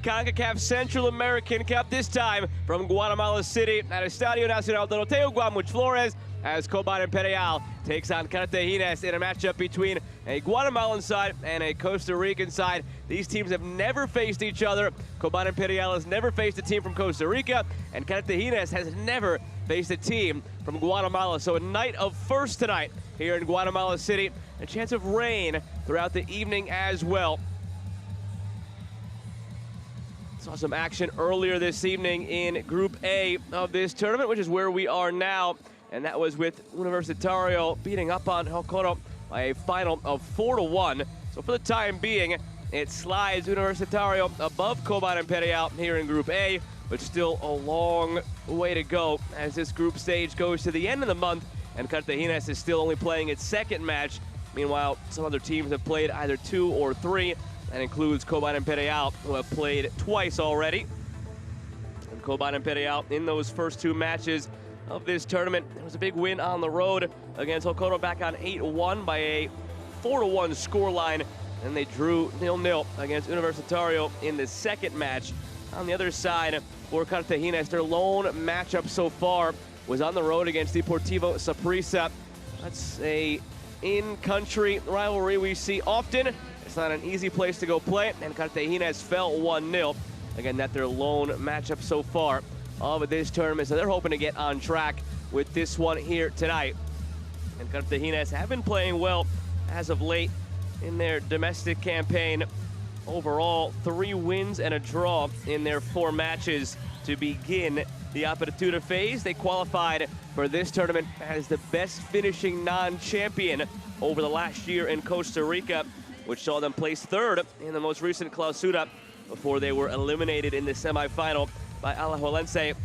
CONCACAF Central American Cup, this time from Guatemala City at Estadio Nacional Doroteo, Guamuch, Flores, as Cobán Imperial takes on Cartaginés in a matchup between a Guatemalan side and a Costa Rican side. These teams have never faced each other. Cobán Imperial has never faced a team from Costa Rica, and Cartaginés has never faced a team from Guatemala. So a night of first tonight here in Guatemala City. A chance of rain throughout the evening as well. Saw some action earlier this evening in Group A of this tournament, which is where we are now. And that was with Universitario beating up on Jocoro by a final of 4-1. So for the time being, it slides Universitario above Cobán Imperial here in Group A, but still a long way to go as this group stage goes to the end of the month, and Cartaginés is still only playing its second match. Meanwhile, some other teams have played either 2 or 3. That includes Cobán Imperial, who have played twice already. And Cobán Imperial, in those first 2 matches of this tournament, it was a big win on the road against Jocoro back on 8-1 by a 4-1 scoreline. And they drew 0-0 against Universitario in the second match. On the other side, for Cartaginés, their lone matchup so far was on the road against Deportivo Saprissa. That's a in-country rivalry we see often. It's not an easy place to go play, and Cartaginés fell 1-0. Again, that's their lone matchup so far of this tournament, so they're hoping to get on track with this one here tonight. And Cartaginés have been playing well as of late in their domestic campaign. Overall, 3 wins and a draw in their 4 matches to begin the Apertura phase. They qualified for this tournament as the best finishing non-champion over the last year in Costa Rica, which saw them place 3rd in the most recent Clausura before they were eliminated in the semifinal by Alajuelense.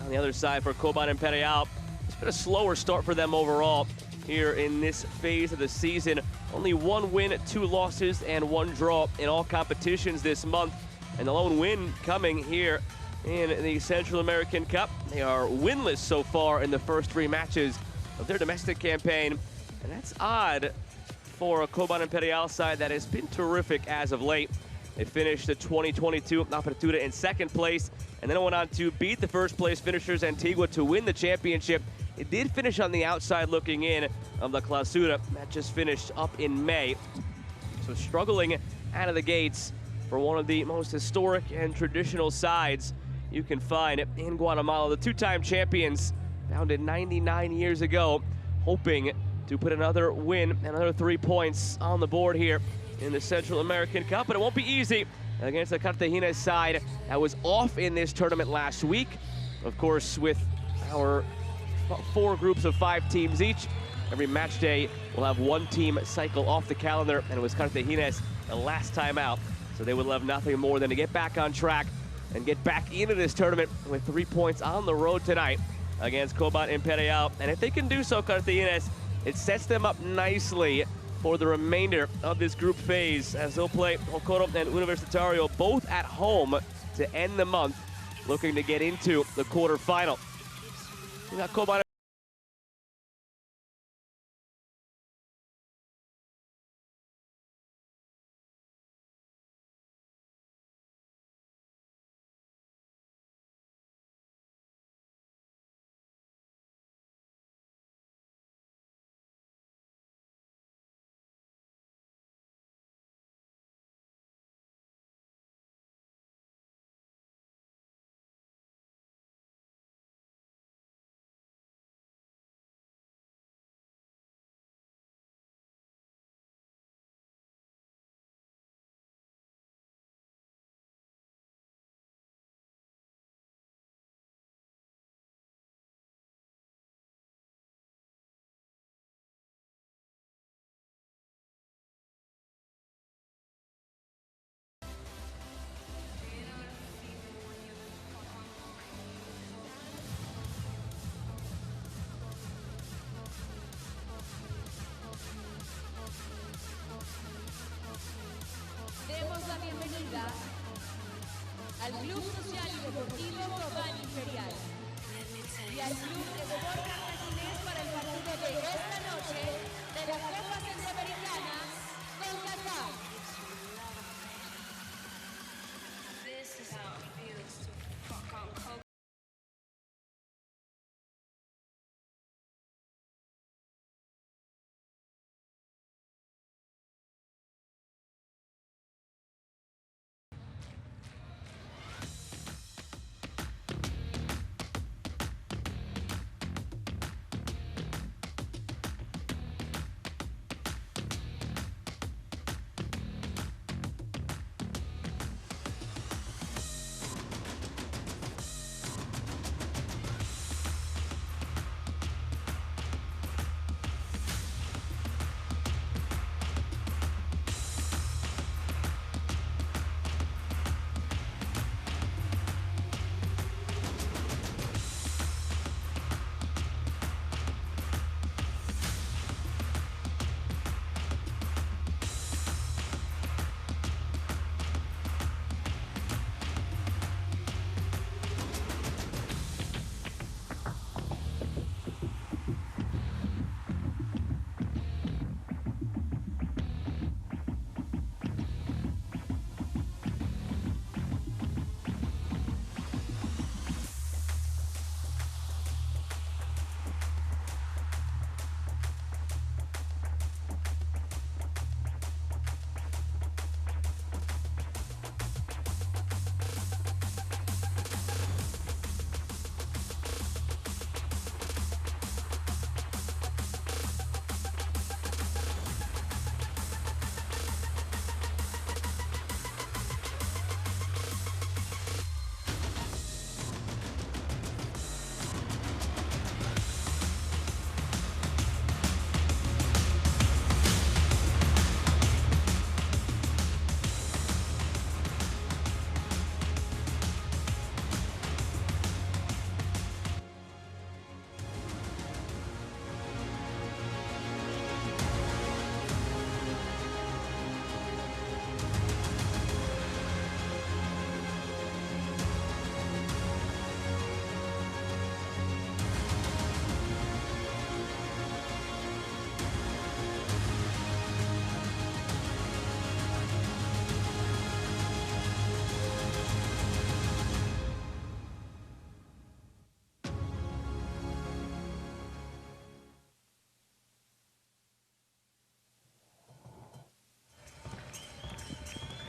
On the other side for Cobán Imperial, it's been a slower start for them overall here in this phase of the season. Only 1 win, 2 losses, and 1 draw in all competitions this month. And the lone win coming here in the Central American Cup. They are winless so far in the first 3 matches of their domestic campaign. And that's odd for a Cobán Imperial side that has been terrific as of late. They finished the 2022 Apertura in 2nd place, and then went on to beat the first place finishers Antigua to win the championship. It did finish on the outside looking in of the Clausura. That just finished up in May. So struggling out of the gates for one of the most historic and traditional sides you can find in Guatemala. The 2-time champions, founded 99 years ago, hoping to put another win and another 3 points on the board here in the Central American Cup, but it won't be easy against the Cartaginés side that was off in this tournament last week. Of course, with our 4 groups of 5 teams each, every match day we'll have 1 team cycle off the calendar, and it was Cartaginés the last time out. So they would love nothing more than to get back on track and get back into this tournament with 3 points on the road tonight against Cobán Imperial. And if they can do so, Cartaginés, it sets them up nicely for the remainder of this group phase, as they'll play Jocoro and Universitario both at home to end the month, looking to get into the quarterfinal. We got Cobán. al Club Social y Deportivo Cobán Imperial y al Club de Fútbol Cartaginés para el partido de esta noche de la Copa Centroamericana Concacaf.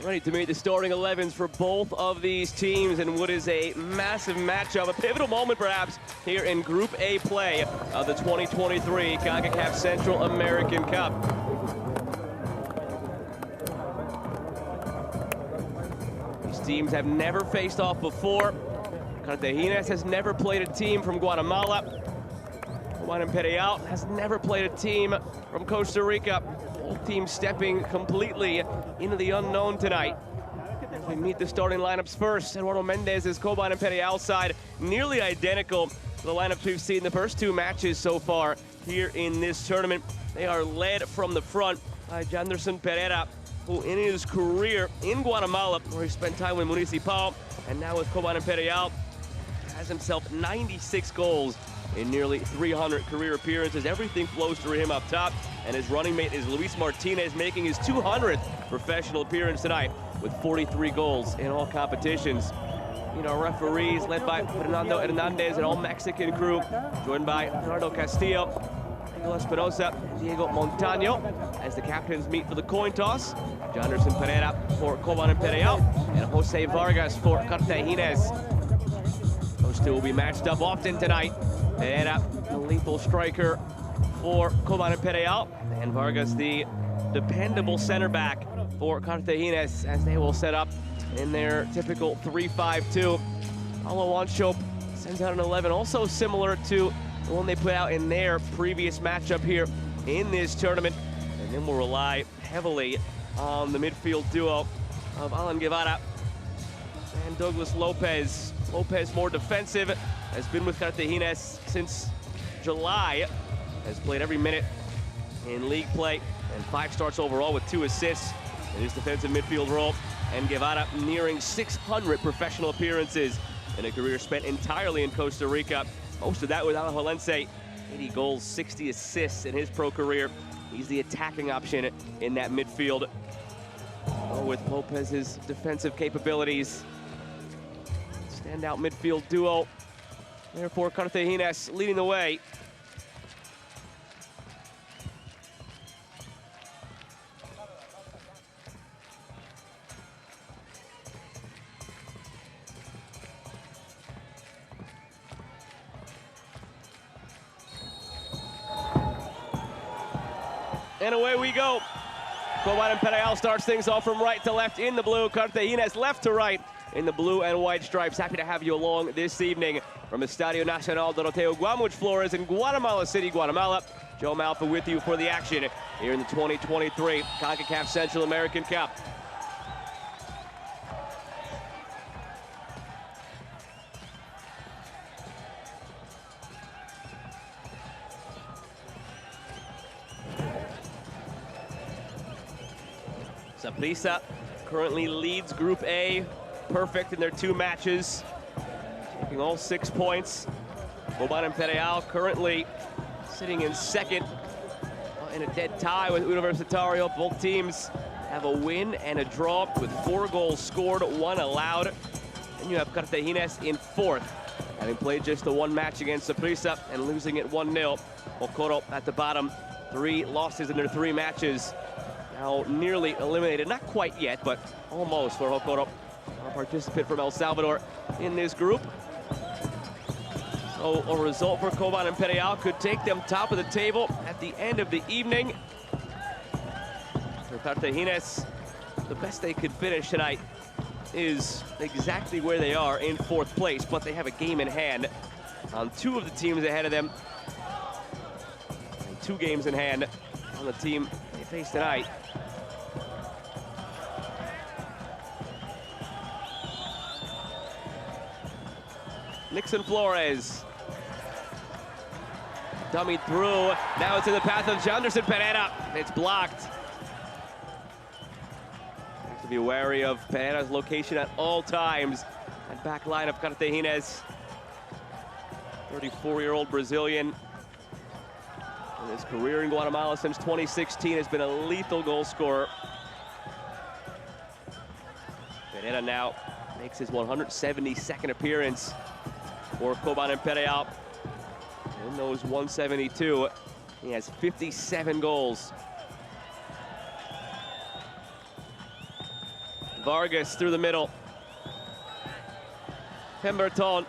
Ready to meet the starting 11s for both of these teams in what is a massive matchup, a pivotal moment perhaps here in Group A play of the 2023 CONCACAF Central American Cup. These teams have never faced off before. Cartaginés has never played a team from Guatemala. Cobán Imperial has never played a team from Costa Rica. Both teams stepping completely into the unknown tonight. As we meet the starting lineups first, Eduardo Mendez's Cobán Imperial side nearly identical to the lineups we've seen the first two matches so far here in this tournament. They are led from the front by Janderson Pereira, who in his career in Guatemala, where he spent time with Municipal, and now with Cobán Imperial, has himself 96 goals in nearly 300 career appearances. Everything flows through him up top, and his running mate is Luis Martinez, making his 200th professional appearance tonight with 43 goals in all competitions. You know, referees led by Fernando Hernandez, an all-Mexican crew, joined by Leonardo Castillo, Diego Espinosa, and Diego Montaño, as the captains meet for the coin toss. Janderson Pereira for Cobán Imperial, and Jose Vargas for Cartaginés. Those two will be matched up often tonight. Pereira, the lethal striker for Cobán Imperial, and Vargas, the dependable center back for Cartaginés, as they will set up in their typical 3-5-2. Paulo Wancho sends out an 11, also similar to the one they put out in their previous matchup here in this tournament. And then we'll rely heavily on the midfield duo of Alan Guevara and Douglas Lopez. Lopez more defensive, has been with Cartaginés since July, has played every minute in league play, and 5 starts overall with 2 assists in his defensive midfield role. And Guevara nearing 600 professional appearances in a career spent entirely in Costa Rica. Most of that with Alajuelense. 80 goals, 60 assists in his pro career. He's the attacking option in that midfield. With Lopez's defensive capabilities. Standout midfield duo. Therefore, Cartaginés leading the way. And away we go. Cobán Imperial starts things off from right to left in the blue. Cartaginés left to right in the blue and white stripes. Happy to have you along this evening from Estadio Nacional Doroteo, Guamuch, Flores in Guatemala City, Guatemala. Joe Malfa with you for the action here in the 2023 CONCACAF Central American Cup. Saprissa currently leads Group A, perfect in their 2 matches, taking all 6 points. Cobán Imperial currently sitting in second in a dead tie with Universitario. Both teams have a win and a draw with 4 goals scored, 1 allowed. And you have Cartaginés in 4th, having played just the 1 match against Saprissa and losing it 1-0. Jocoro at the bottom, 3 losses in their 3 matches. Now nearly eliminated, not quite yet, but almost for Jocoro, a participant from El Salvador in this group. So a result for Cobán Imperial could take them top of the table at the end of the evening. For Cartaginés, the best they could finish tonight is exactly where they are in 4th place, but they have a game in hand on 2 of the teams ahead of them. And 2 games in hand on the team they face tonight. Nixon Flores. Dummied through. Now it's in the path of Janderson Pereira. It's blocked. Have to be wary of Pereira's location at all times. And back line of Cartaginés. 34-year-old Brazilian. In his career in Guatemala since 2016 has been a lethal goal scorer. Pereira now makes his 172nd appearance for Cobán Imperial. In those 172, he has 57 goals. Vargas through the middle. Pemberton.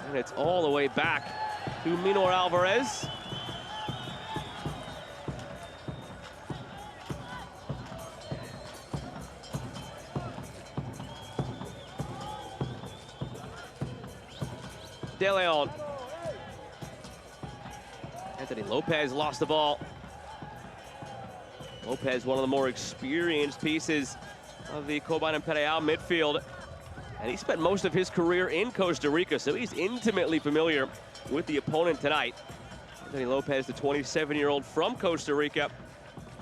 And it's all the way back to Minor Alvarez. De Leon. Anthony Lopez lost the ball. Lopez, one of the more experienced pieces of the Cobán Imperial midfield. And he spent most of his career in Costa Rica, so he's intimately familiar with the opponent tonight. Anthony Lopez, the 27-year-old from Costa Rica,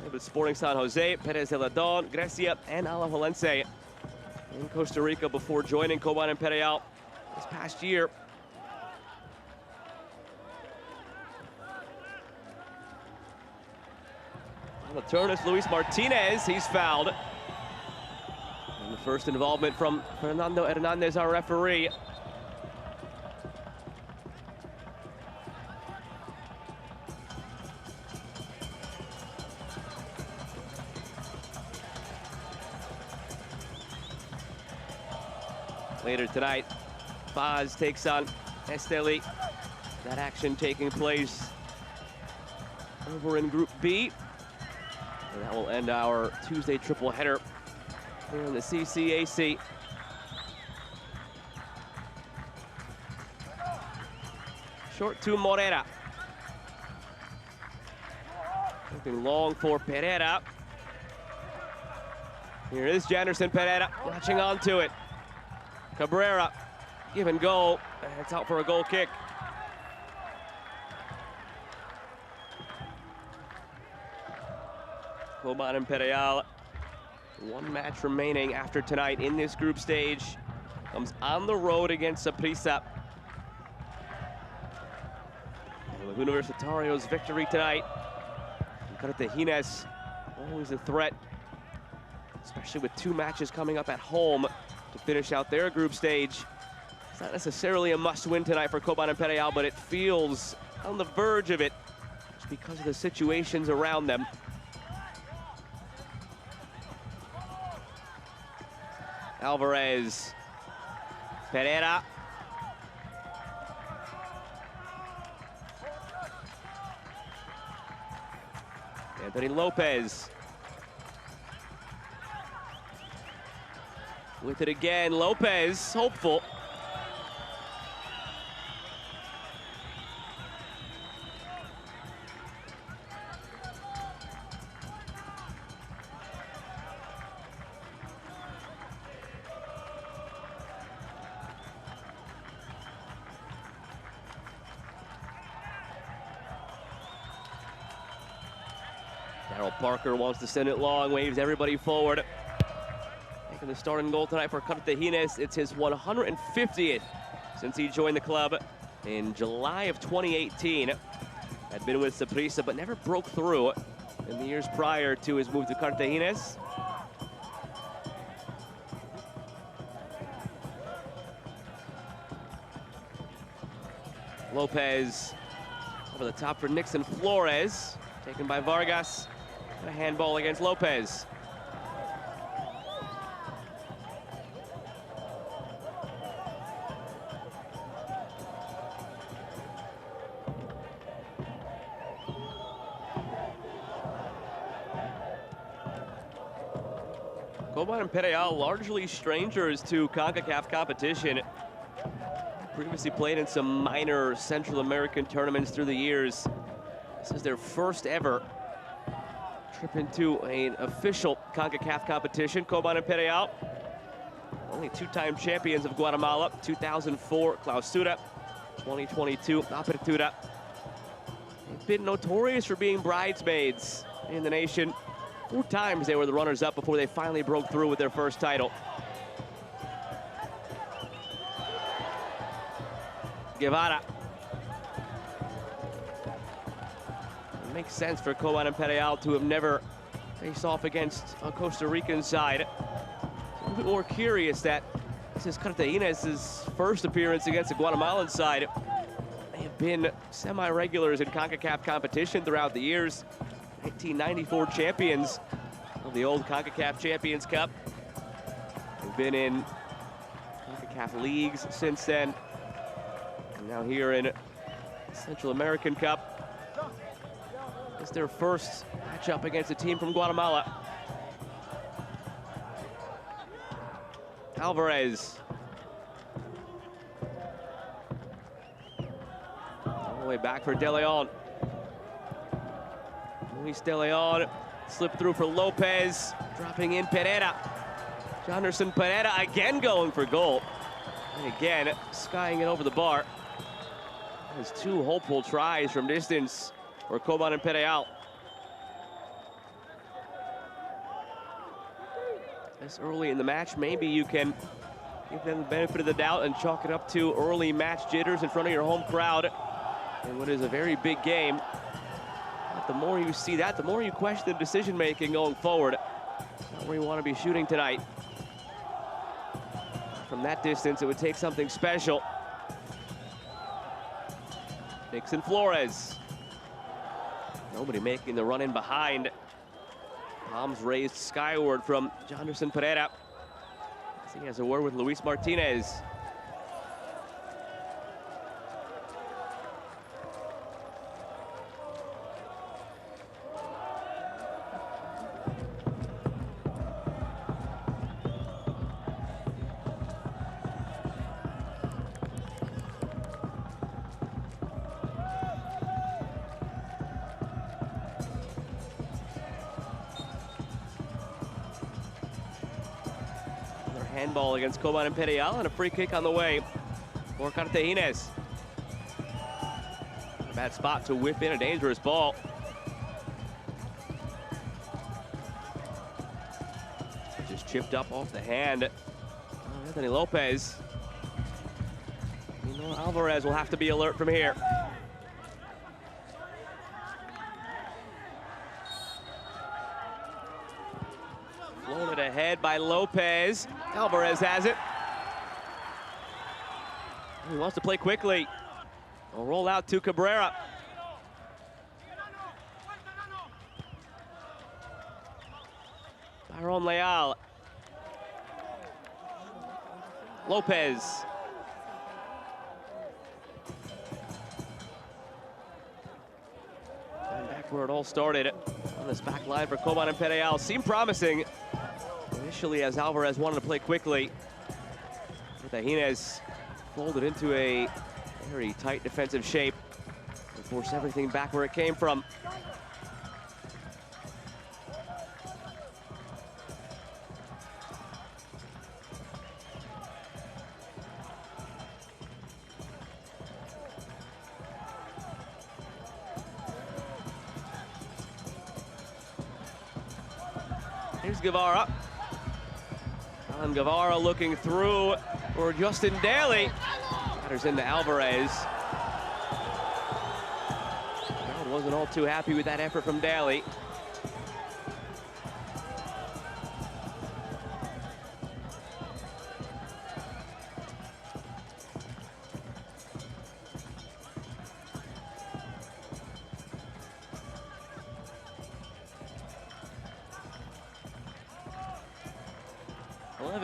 with Sporting San Jose, Perez de la Don, Grecia, and Alajuelense in Costa Rica before joining Cobán Imperial this past year. On the turn is Luis Martinez. He's fouled. And the first involvement from Fernando Hernandez, our referee. Later tonight, Fase takes on Esteli. That action taking place over in Group B. And that will end our Tuesday triple header here in the CCAC. Short to Morera. Looking long for Pereira. Here is Janderson Pereira, latching onto it. Cabrera, give and go, and it's out for a goal kick. Cobán Imperial, one match remaining after tonight in this group stage. Comes on the road against Saprissa. And with Universitario's victory tonight, Cartaginés, always a threat, especially with two matches coming up at home to finish out their group stage. It's not necessarily a must-win tonight for Cobán Imperial, but it feels on the verge of it just because of the situations around them. Alvarez, Pereira. Anthony Lopez. With it again, Lopez, hopeful. Parker wants to send it long, waves everybody forward. Making the starting goal tonight for Cartaginés. It's his 150th since he joined the club in July of 2018. Had been with Saprissa, but never broke through in the years prior to his move to Cartaginés. Lopez over the top for Nixon Flores, taken by Vargas. A handball against Lopez. Cobán Imperial, largely strangers to CONCACAF competition. Previously played in some minor Central American tournaments through the years. This is their first ever trip into an official CONCACAF competition. Cobán Imperial, only two-time champions of Guatemala, 2004 Clausura, 2022 Apertura. They've been notorious for being bridesmaids in the nation. 4 times they were the runners-up before they finally broke through with their first title. Guevara. Makes sense for Cobán Imperial to have never faced off against a Costa Rican side. It's a little bit more curious that this is Cartaginés' first appearance against a Guatemalan side. They have been semi-regulars in CONCACAF competition throughout the years. 1994 champions of the old CONCACAF Champions Cup. been in CONCACAF leagues since then. And now here in Central American Cup. It's their first matchup against a team from Guatemala. Alvarez. All the way back for De Leon. Luis De Leon slipped through for Lopez, dropping in Pereira. Jonderson Pereira again going for goal. And again, skying it over the bar. Has two hopeful tries from distance for Cobán Imperial. This early in the match, maybe you can give them the benefit of the doubt and chalk it up to early match jitters in front of your home crowd in what is a very big game. But the more you see that, the more you question the decision-making going forward. Not where you want to be shooting tonight. From that distance, it would take something special. Nixon Flores. Nobody making the run in behind. Palms raised skyward from Jonderson Pereira. He has a word with Luis Martinez. Handball against Cobán Imperial and a free kick on the way for Cartaginés. A bad spot to whip in a dangerous ball. Just chipped up off the hand of Anthony Lopez. You know, Alvarez will have to be alert from here. Flown it ahead by Lopez. Alvarez has it. He wants to play quickly. We'll roll out to Cabrera. Byron Leal. Lopez. And back where it all started on this back line for Cobán Imperial. Seemed promising initially as Alvarez wanted to play quickly. Cartaginés folded into a very tight defensive shape and forced everything back where it came from. Here's Guevara. Alan Guevara looking through for Justin Daly. Matters into Alvarez. Crowd wasn't all too happy with that effort from Daly.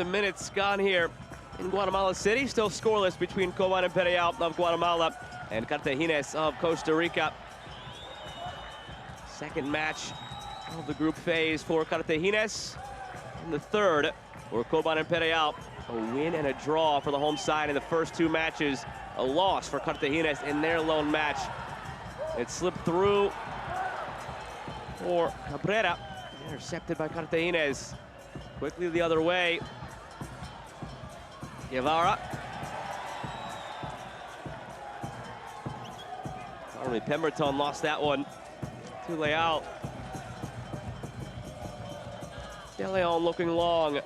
Minutes gone here in Guatemala City. Still scoreless between Cobán Imperial of Guatemala and Cartaginés of Costa Rica. Second match of the group phase for Cartaginés. And the third for Cobán Imperial. A win and a draw for the home side in the first two matches. A loss for Cartaginés in their lone match. It slipped through for Cabrera. Intercepted by Cartaginés. Quickly the other way. Guevara. Only Pemberton lost that one to Leal. De Leon looking long.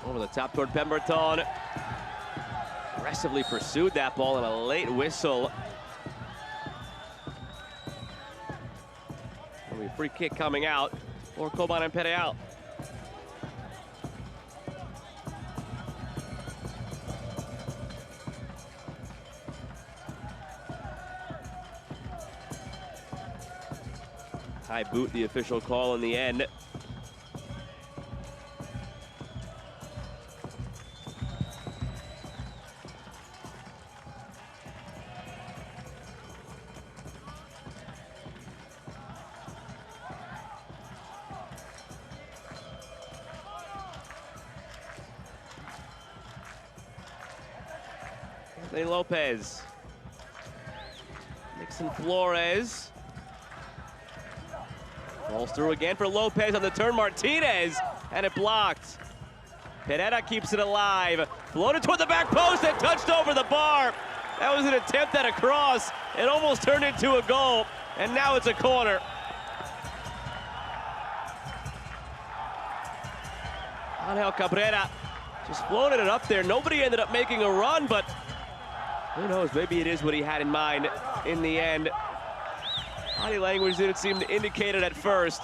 Over the top toward Pemberton. Aggressively pursued that ball and a late whistle. Free kick coming out. for Cobán Imperial. High boot, the official call in the end. Anthony Lopez. Nixon Flores. Falls through again for Lopez on the turn. Martinez, and it blocked. Pereira keeps it alive. Floated toward the back post and touched over the bar. That was an attempt at a cross. It almost turned into a goal, and now it's a corner. Angel Cabrera just floated it up there. Nobody ended up making a run, but who knows, maybe it is what he had in mind in the end. Body language didn't seem to indicate it at first.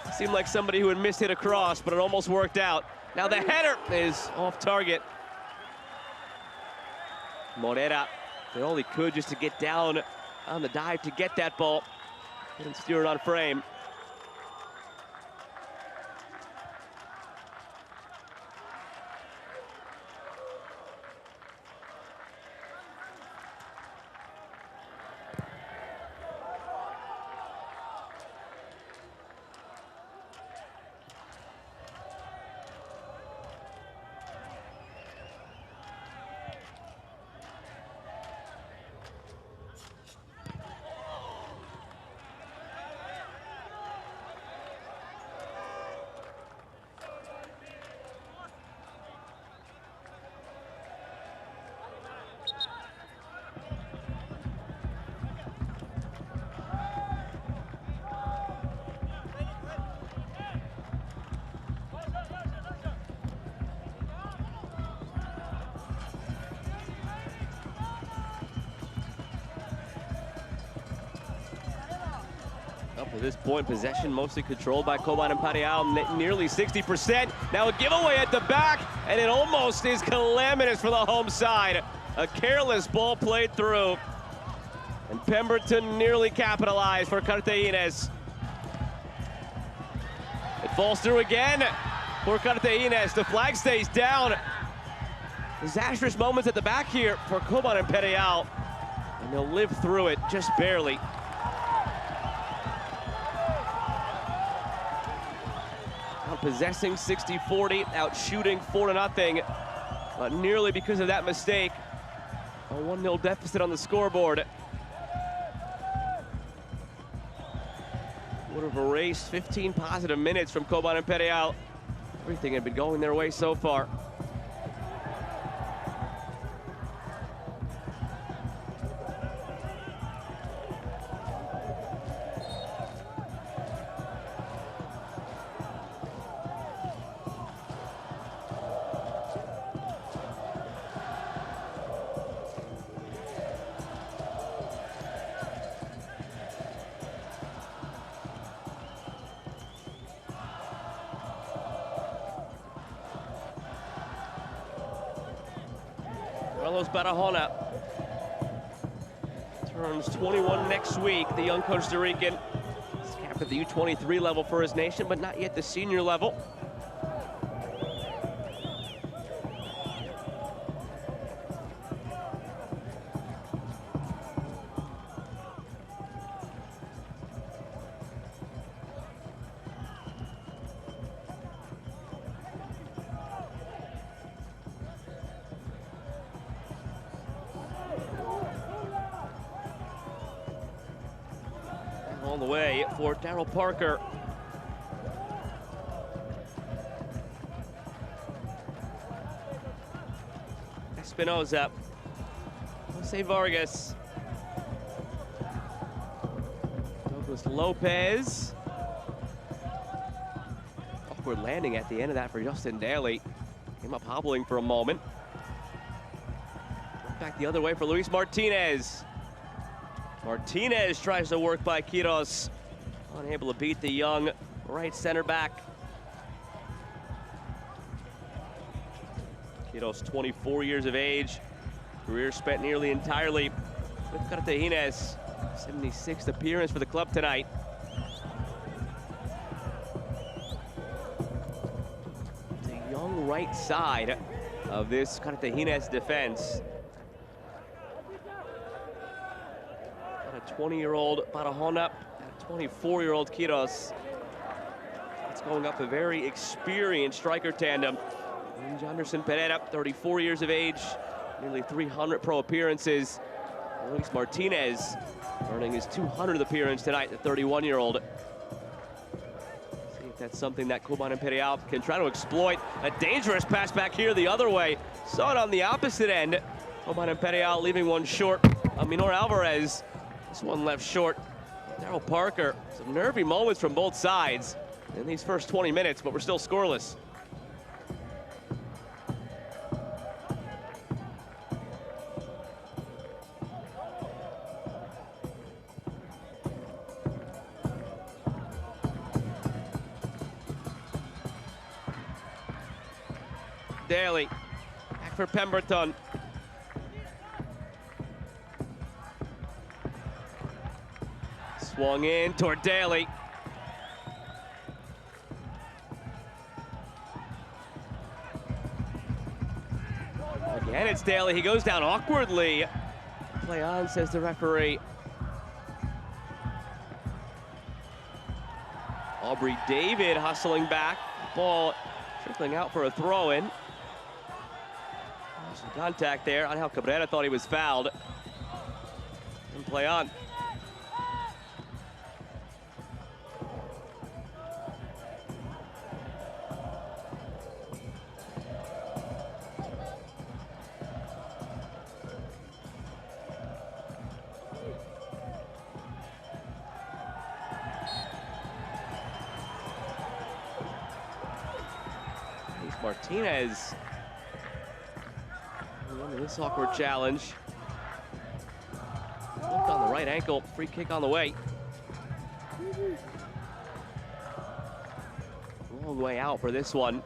It seemed like somebody who had mishit a cross, but it almost worked out. Now the header is off target. Morera did all he could just to get down on the dive to get that ball. Didn't steer it on frame. Up to this point, possession mostly controlled by Cobán Imperial, nearly 60%. Now a giveaway at the back, and it almost is calamitous for the home side. A careless ball played through, and Pemberton nearly capitalized for Cartaginés. It falls through again for Cartaginés. The flag stays down. Disastrous moments at the back here for Cobán Imperial, and they'll live through it just barely. Possessing 60-40, out shooting 4-0, but nearly because of that mistake, a 1-0 deficit on the scoreboard. Would have erased 15 positive minutes from Cobán Imperial. Everything had been going their way so far. Carlos Barahona turns 21 next week. The young Costa Rican is capped at the U23 level for his nation, but not yet the senior level. On the way for Daryl Parker. Espinoza. Jose Vargas. Douglas Lopez. Awkward landing at the end of that for Justin Daly. Came up hobbling for a moment. Back the other way for Luis Martinez. Martinez tries to work by Quiros. Unable to beat the young right center back. Kiddo's 24 years of age. Career spent nearly entirely with Cartaginés. 76th appearance for the club tonight. The young right side of this Cartaginés defense. Got a 20-year-old Barahona, a 24-year-old Quiros. It's going up a very experienced striker tandem. And Anderson Pereira, 34 years of age, nearly 300 pro appearances. Luis Martinez earning his 200th appearance tonight, the 31-year-old. See if that's something that Cobán Imperial can try to exploit. A dangerous pass back here the other way. Saw it on the opposite end. Cobán Imperial leaving one short. Minor Alvarez, this one left short. Daryl Parker, some nervy moments from both sides in these first 20 minutes, but we're still scoreless. Daly, back for Pemberton. Swung in toward Daly. Again, it's Daly. He goes down awkwardly. Play on, says the referee. Aubrey David hustling back. Ball trickling out for a throw-in. Some contact there. Angel Cabrera thought he was fouled. And play on. Martinez winning this awkward challenge. Look on the right ankle, free kick on the way. Long way out for this one.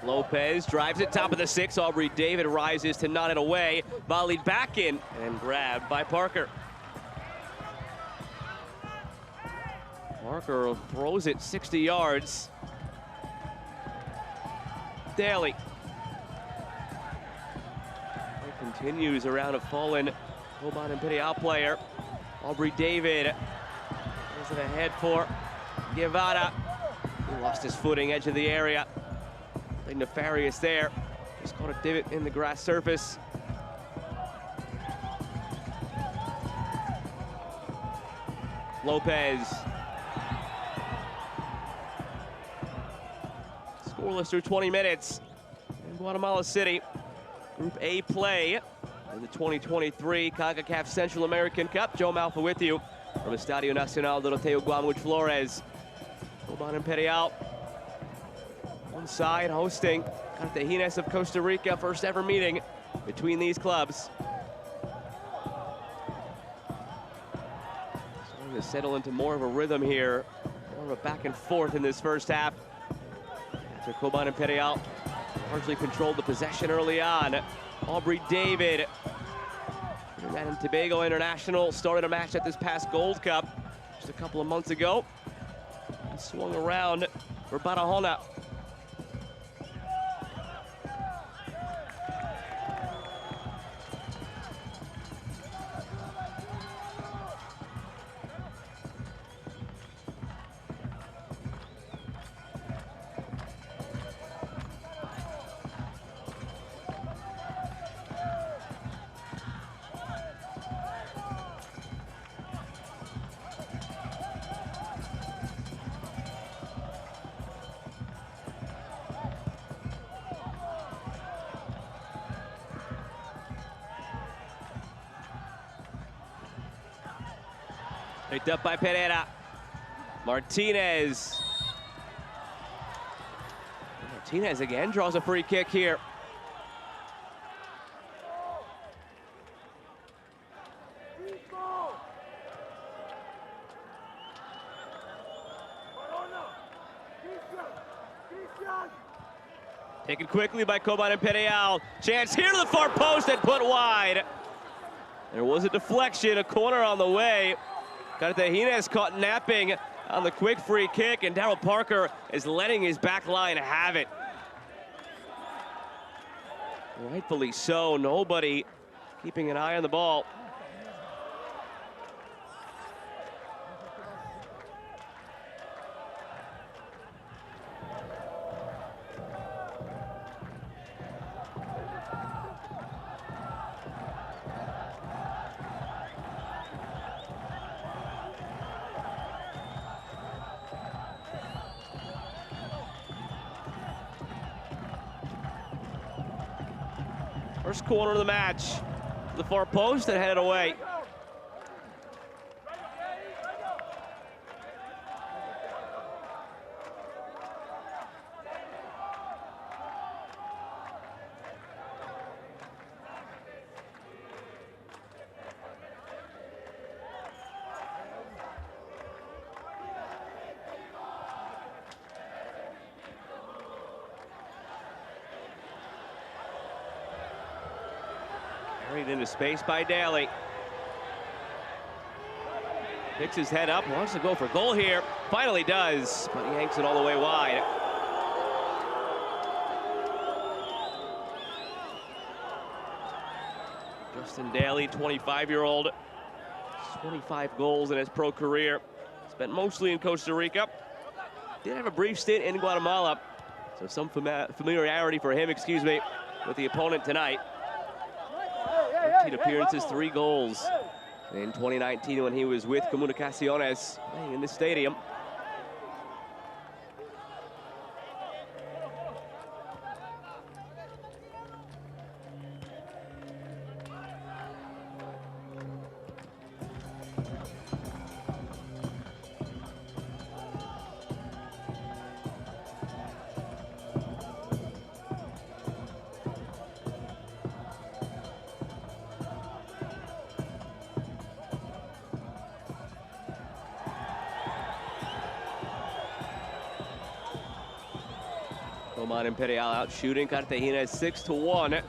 Lopez drives it top of the 6. Aubrey David rises to nod it away. Volleyed back in and grabbed by Parker. Parker throws it 60 yards. Daly. It continues around a fallen Cobán Imperial player. Aubrey David goes it ahead for Guevara. He lost his footing, edge of the area. Nefarious there. Just caught a divot in the grass surface. Lopez. Scoreless through 20 minutes in Guatemala City. Group A play in the 2023 CONCACAF Central American Cup. Joe Malfa with you from Estadio Nacional Doroteo Guamuch Flores. Cobán Imperial on side hosting Cartaginés of Costa Rica. First ever meeting between these clubs. Starting to settle into more of a rhythm here. More of a back and forth in this first half. After Cobán Imperial largely controlled the possession early on. Aubrey David, Trinidad and Tobago international, started a match at this past Gold Cup just a couple of months ago. And swung around for Barahona. Picked up by Pereira. Martinez. Martinez again draws a free kick here. Taken quickly by Cobán Imperial. Chance here to the far post and put wide. There was a deflection, a corner on the way. Cartaginés caught napping on the quick free kick, and Daryl Parker is letting his back line have it. Rightfully so, nobody keeping an eye on the ball. First corner of the match. The far post and headed away. Carried into space by Daly. Picks his head up, wants to go for goal here. Finally does, but he yanks it all the way wide. Justin Daly, 25-year-old, 25 goals in his pro career. Spent mostly in Costa Rica. Did have a brief stint in Guatemala, so some familiarity for him, with the opponent tonight. 13 appearances, 3 goals in 2019 when he was with Comunicaciones playing in this stadium. Cobán Imperial out shooting Cartaginés 6-1.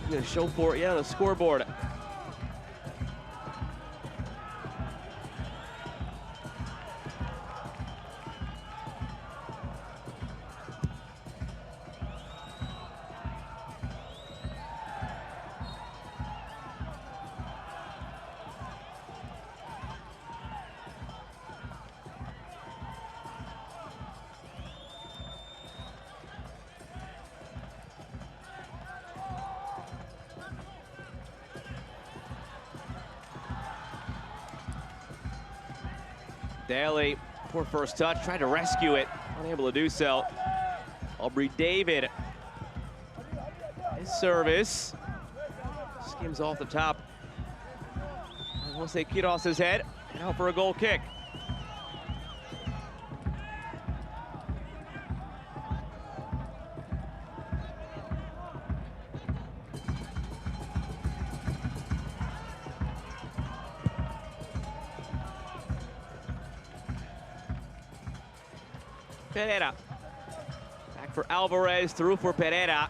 Gonna show for it, on the scoreboard. Daly, poor first touch, tried to rescue it, unable to do so. Aubrey David, his service, skims off the top. Jose Quiros' head, and out for a goal kick. Pereira. Back for Alvarez, through for Pereira.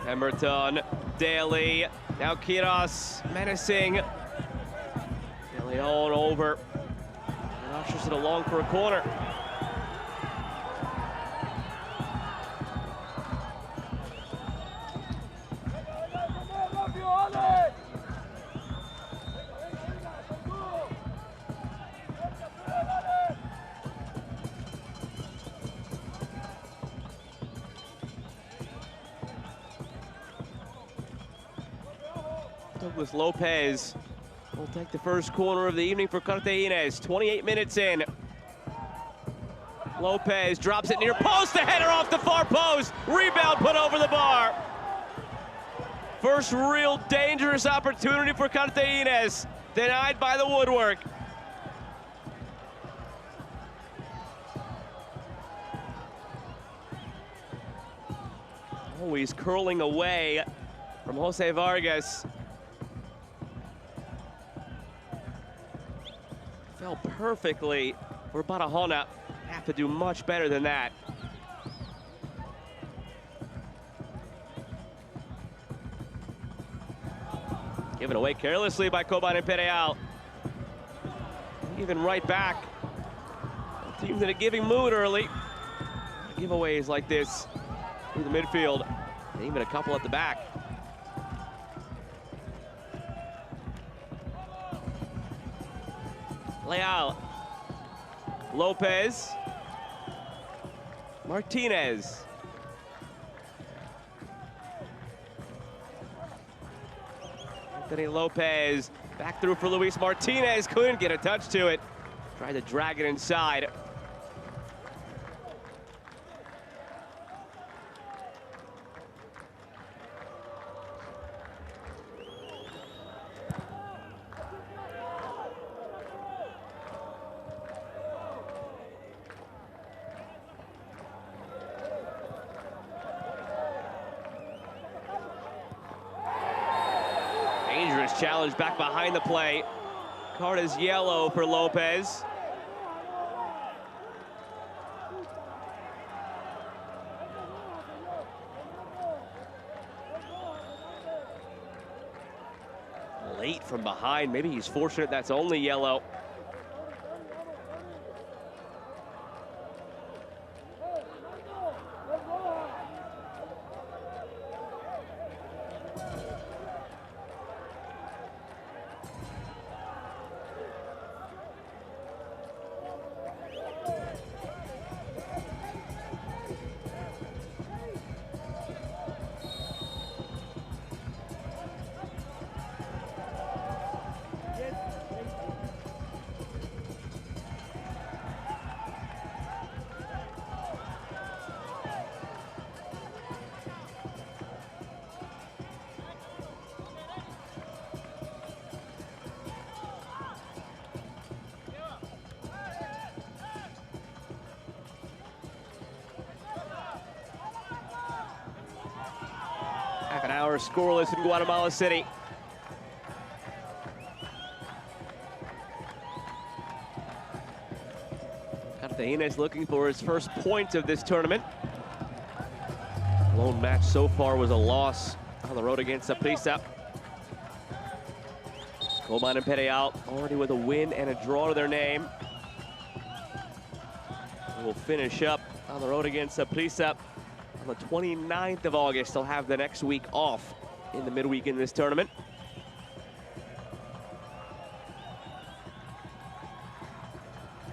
Pemberton, Daly. Now Quiros menacing. De Leon over. And ushers it along for a corner. Douglas Lopez will take the first corner of the evening for Cartaginés. 28 minutes in. Lopez drops it near post, the header off the far post. Rebound put over the bar. First real dangerous opportunity for Cartaginés, denied by the woodwork. Always curling away from Jose Vargas. Fell perfectly for Barahona. Have to do much better than that. Given away carelessly by Cobán Imperial. Even right back. The team's in a giving mood early. Giveaways like this through the midfield. And even a couple at the back. Leal. Lopez. Martinez. Anthony Lopez back through for Luis Martinez. Couldn't get a touch to it. Tried to drag it inside. Dangerous challenge back behind the play. Card is yellow for Lopez. Late from behind. Maybe he's fortunate that's only yellow. Half an hour scoreless in Guatemala City. Cartaginés looking for his first point of this tournament. Lone match so far was a loss on the road against Saprissa. Cobán Imperial already with a win and a draw to their name. We'll finish up on the road against Saprissa on the 29th of August. They'll have the next week off in the midweek in this tournament.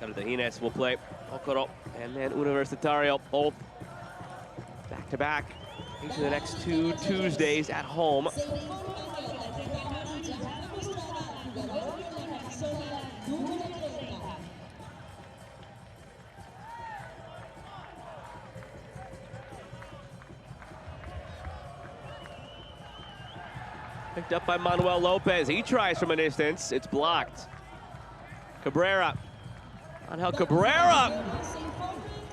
Cartaginés will play Ocoro and then Universitario, both back-to-back into the next 2 Tuesdays at home. Picked up by Manuel Lopez. He tries from a distance. It's blocked. Cabrera. Angel Cabrera.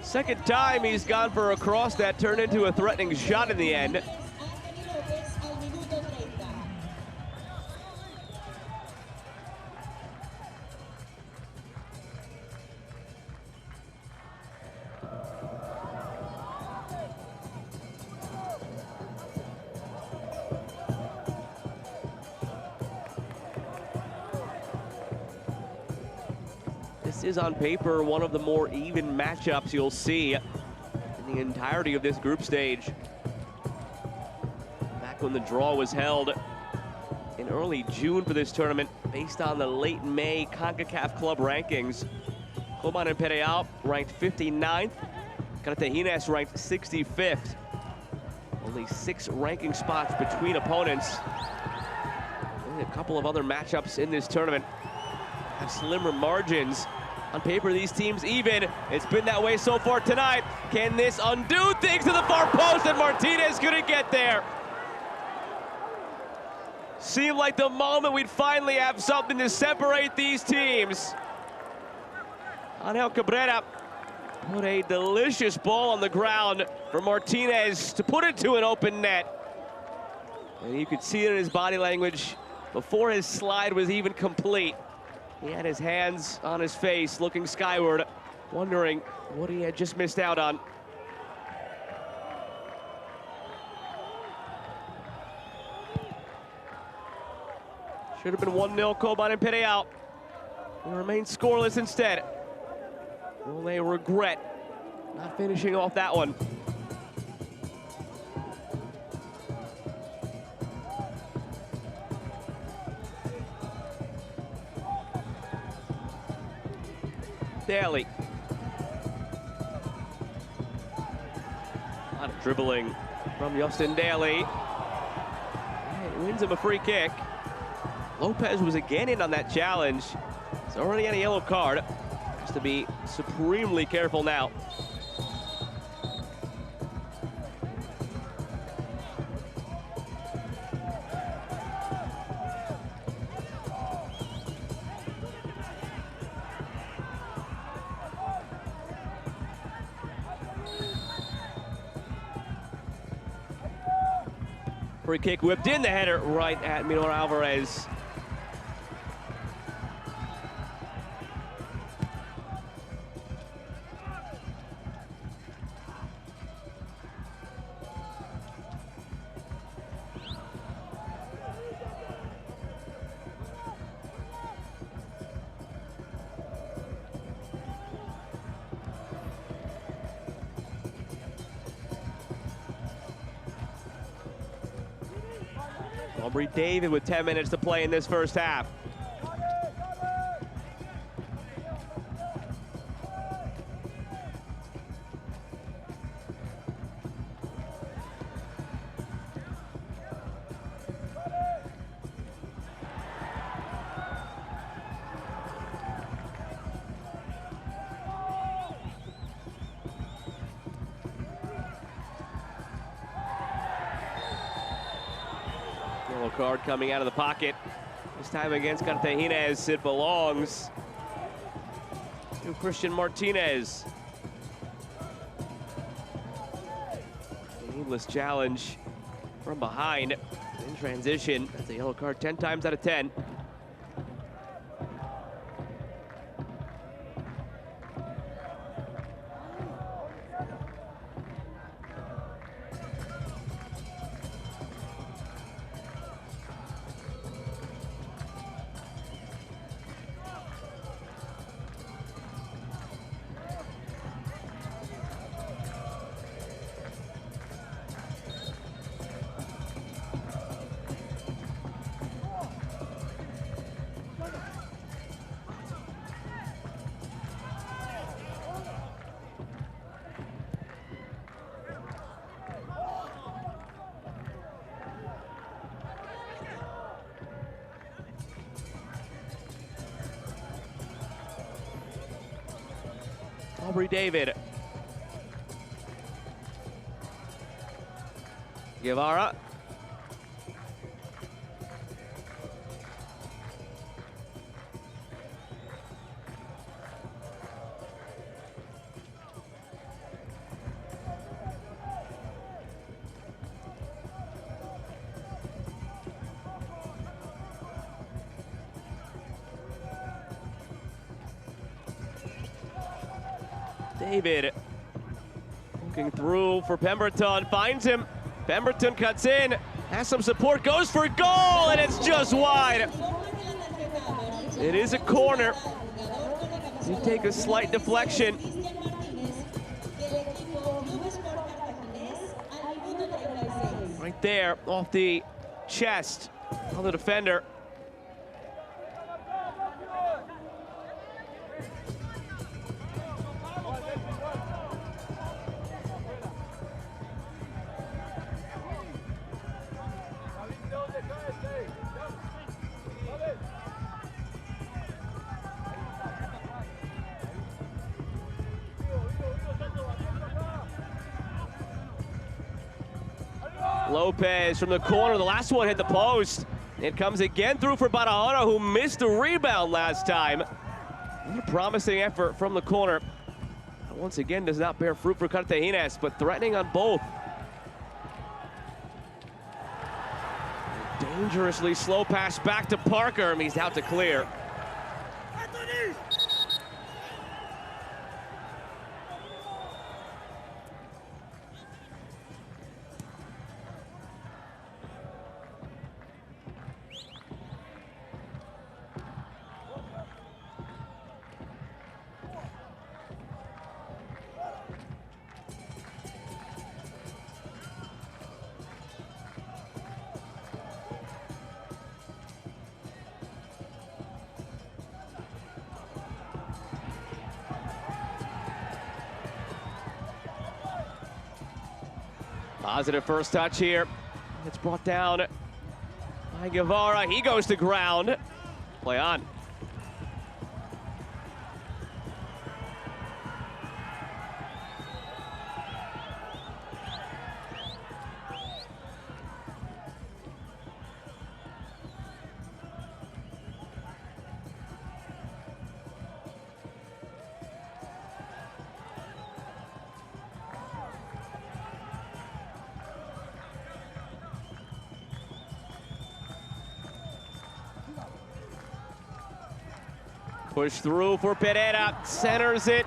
Second time he's gone for a cross that turned into a threatening shot in the end. This is on paper one of the more even matchups you'll see in the entirety of this group stage. Back when the draw was held in early June for this tournament, based on the late May CONCACAF club rankings, Cobán Imperial ranked 59th, Cartaginés ranked 65th. Only 6 ranking spots between opponents. a couple of other matchups in this tournament have slimmer margins. On paper, these teams even. It's been that way so far tonight. Can this undo things to the far post, and Martinez couldn't get there? Seemed like the moment we'd finally have something to separate these teams. Angel Cabrera put a delicious ball on the ground for Martinez to put into an open net. And you could see it in his body language before his slide was even complete. He had his hands on his face, looking skyward, wondering what he had just missed out on. Should have been 1-0 Coban Imperial. They remain scoreless instead. Will they regret not finishing off that one? Daly. A lot of dribbling from Justin Daly. It wins him a free kick. Lopez was again in on that challenge. He's already on a yellow card. Has to be supremely careful now. Free kick whipped in, the header right at Minor Alvarez. Aubrey David with 10 minutes to play in this first half. Yellow card coming out of the pocket. This time against Cartaginés, it belongs to Christian Martinez. Needless challenge from behind in transition. That's a yellow card 10 times out of 10. Aubrey David. Guevara. David looking through for Pemberton, finds him. Pemberton cuts in, has some support, goes for goal, and it's just wide. It is a corner. You take a slight deflection. Right there, off the chest of the defender. Lopez from the corner. The last one hit the post. It comes again through for Barahona, who missed a rebound last time. A promising effort from the corner. Once again, does not bear fruit for Cartaginés, but threatening on both. Dangerously slow pass back to Parker. He's out to clear. Positive first touch here. It's brought down by Guevara. He goes to ground. Play on. Push through for Pereira, centers it.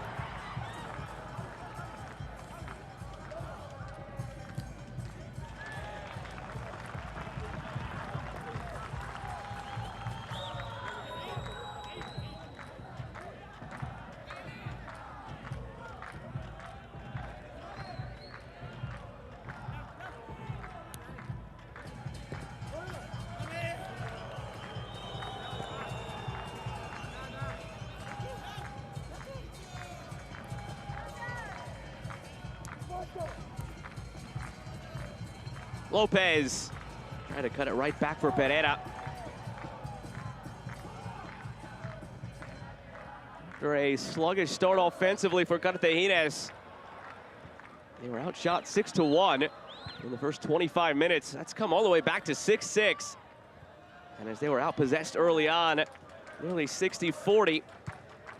Lopez trying to cut it right back for Pereira. After a sluggish start offensively for Cartaginés, they were outshot 6-1 in the first 25 minutes. That's come all the way back to 6-6. And as they were outpossessed early on, nearly 60-40,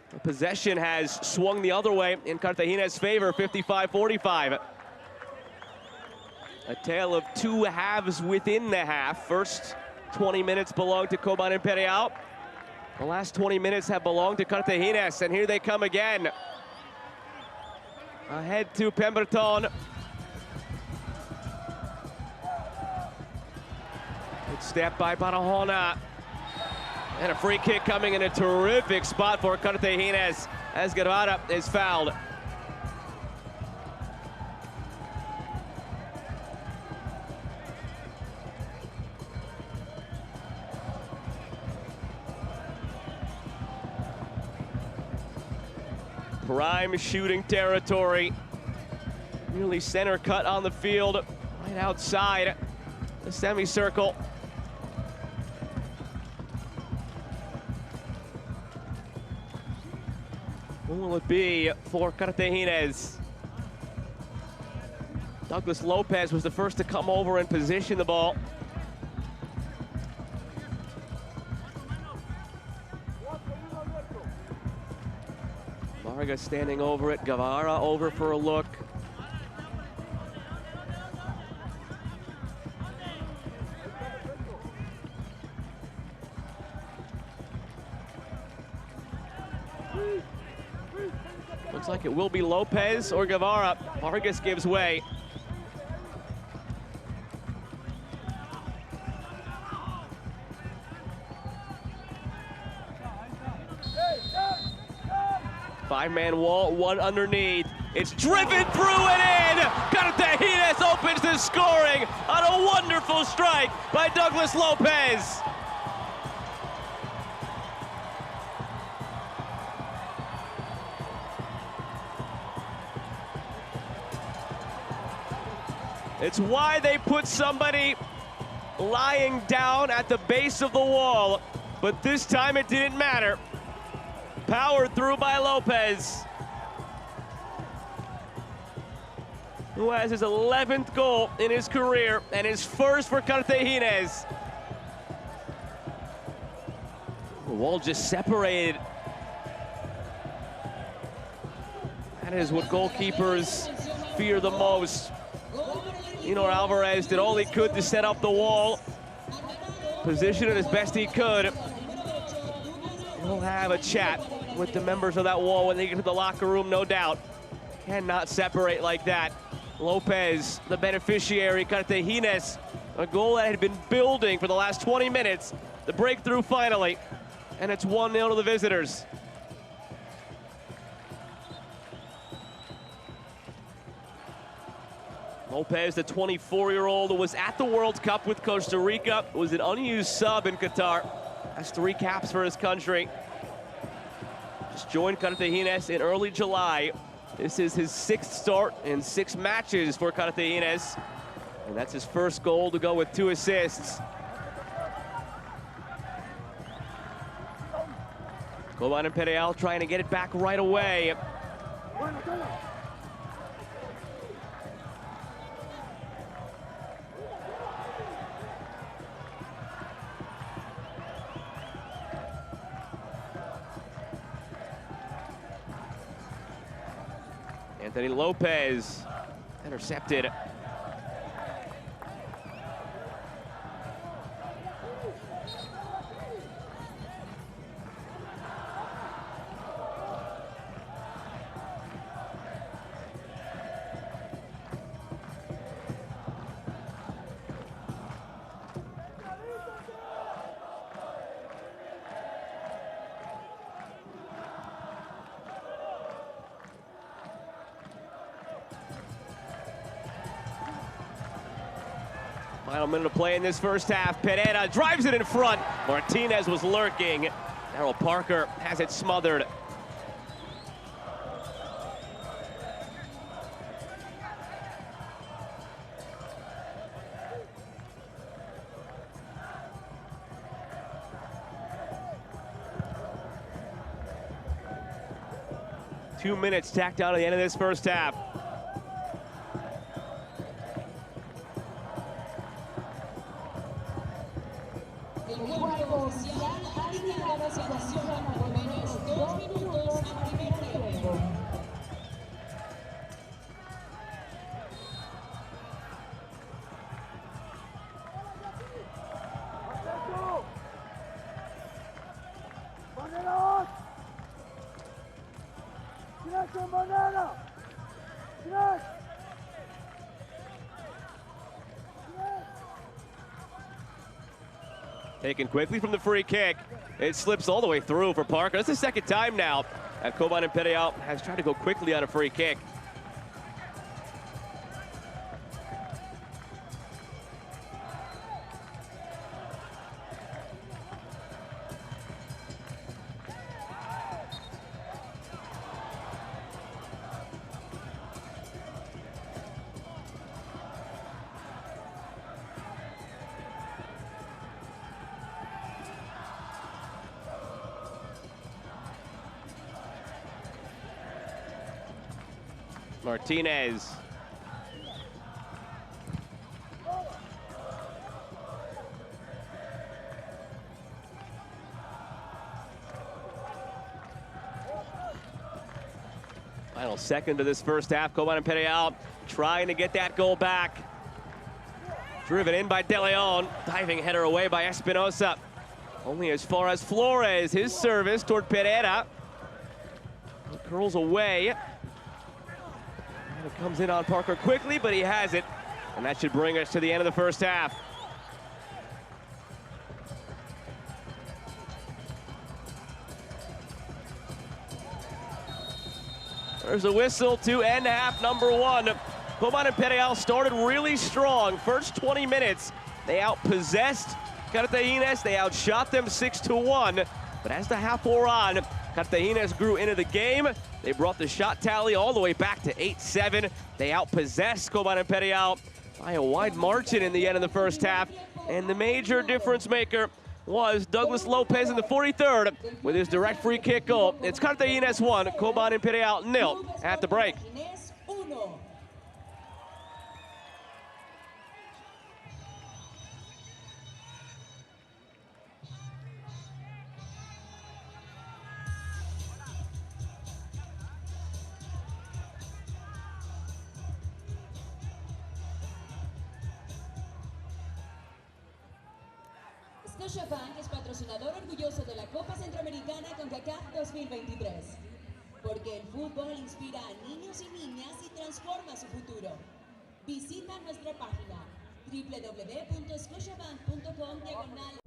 the possession has swung the other way in Cartaginés' favor, 55-45. A tale of two halves within the half. First 20 minutes belonged to Cobán Imperial. The last 20 minutes have belonged to Cartaginés, and here they come again. Ahead to Pemberton. Good step by Barahona. And a free kick coming in a terrific spot for Cartaginés as Guevara is fouled. Prime shooting territory. Nearly center cut on the field, right outside the semicircle. Who will it be for Cartaginés? Douglas Lopez was the first to come over and position the ball. Vargas standing over it, Guevara over for a look. Looks like it will be Lopez or Guevara. Vargas gives way. Five-man wall, one underneath. It's driven through and in. Cartaginés opens the scoring on a wonderful strike by Douglas Lopez. It's why they put somebody lying down at the base of the wall, but this time it didn't matter. Powered through by Lopez. who has his 11th goal in his career and his first for Cartaginés. The wall just separated. That is what goalkeepers fear the most. Alvarez did all he could to set up the wall, position it as best he could. He'll have a chat with the members of that wall when they get to the locker room, no doubt. Cannot separate like that. Lopez, the beneficiary, Cartaginés, a goal that had been building for the last 20 minutes. The breakthrough finally, and it's 1-0 to the visitors. Lopez, the 24-year-old who was at the World Cup with Costa Rica, was an unused sub in Qatar. Has 3 caps for his country. Just joined Cartaginés in early July. This is his 6th start in 6 matches for Cartaginés. And that's his first goal to go with 2 assists. Cobán Imperial trying to get it back right away. Anthony Lopez intercepted. Final minute of play in this first half. Pereira drives it in front. Martinez was lurking. Daryl Parker has it smothered. Two minutes tacked on to the end of this first half. Taken quickly from the free kick. It slips all the way through for Parker. That's the second time now that Cobán Imperial has tried to go quickly on a free kick. Martinez. Final second of this first half. Cobán Imperial trying to get that goal back. Driven in by De Leon. Diving header away by Espinosa. Only as far as Flores. His service toward Pereira. It curls away. It comes in on Parker quickly, but he has it. And that should bring us to the end of the first half. There's a whistle to end half number 1. Cobán Imperial started really strong. First 20 minutes, they outpossessed Cartaginés. They outshot them 6-1. But as the half wore on, Cartaginés grew into the game. They brought the shot tally all the way back to 8-7. They outpossessed Cobán Imperial by a wide margin in the end of the first half. And the major difference maker was Douglas Lopez in the 43rd with his direct free kick goal. It's Cartaginés 1, Cobán Imperial 0 at the break. Scotiabank es patrocinador orgulloso de la Copa Centroamericana de Concacaf 2023. Porque el fútbol inspira a niños y niñas y transforma su futuro. Visita nuestra página www.scotiabank.com/.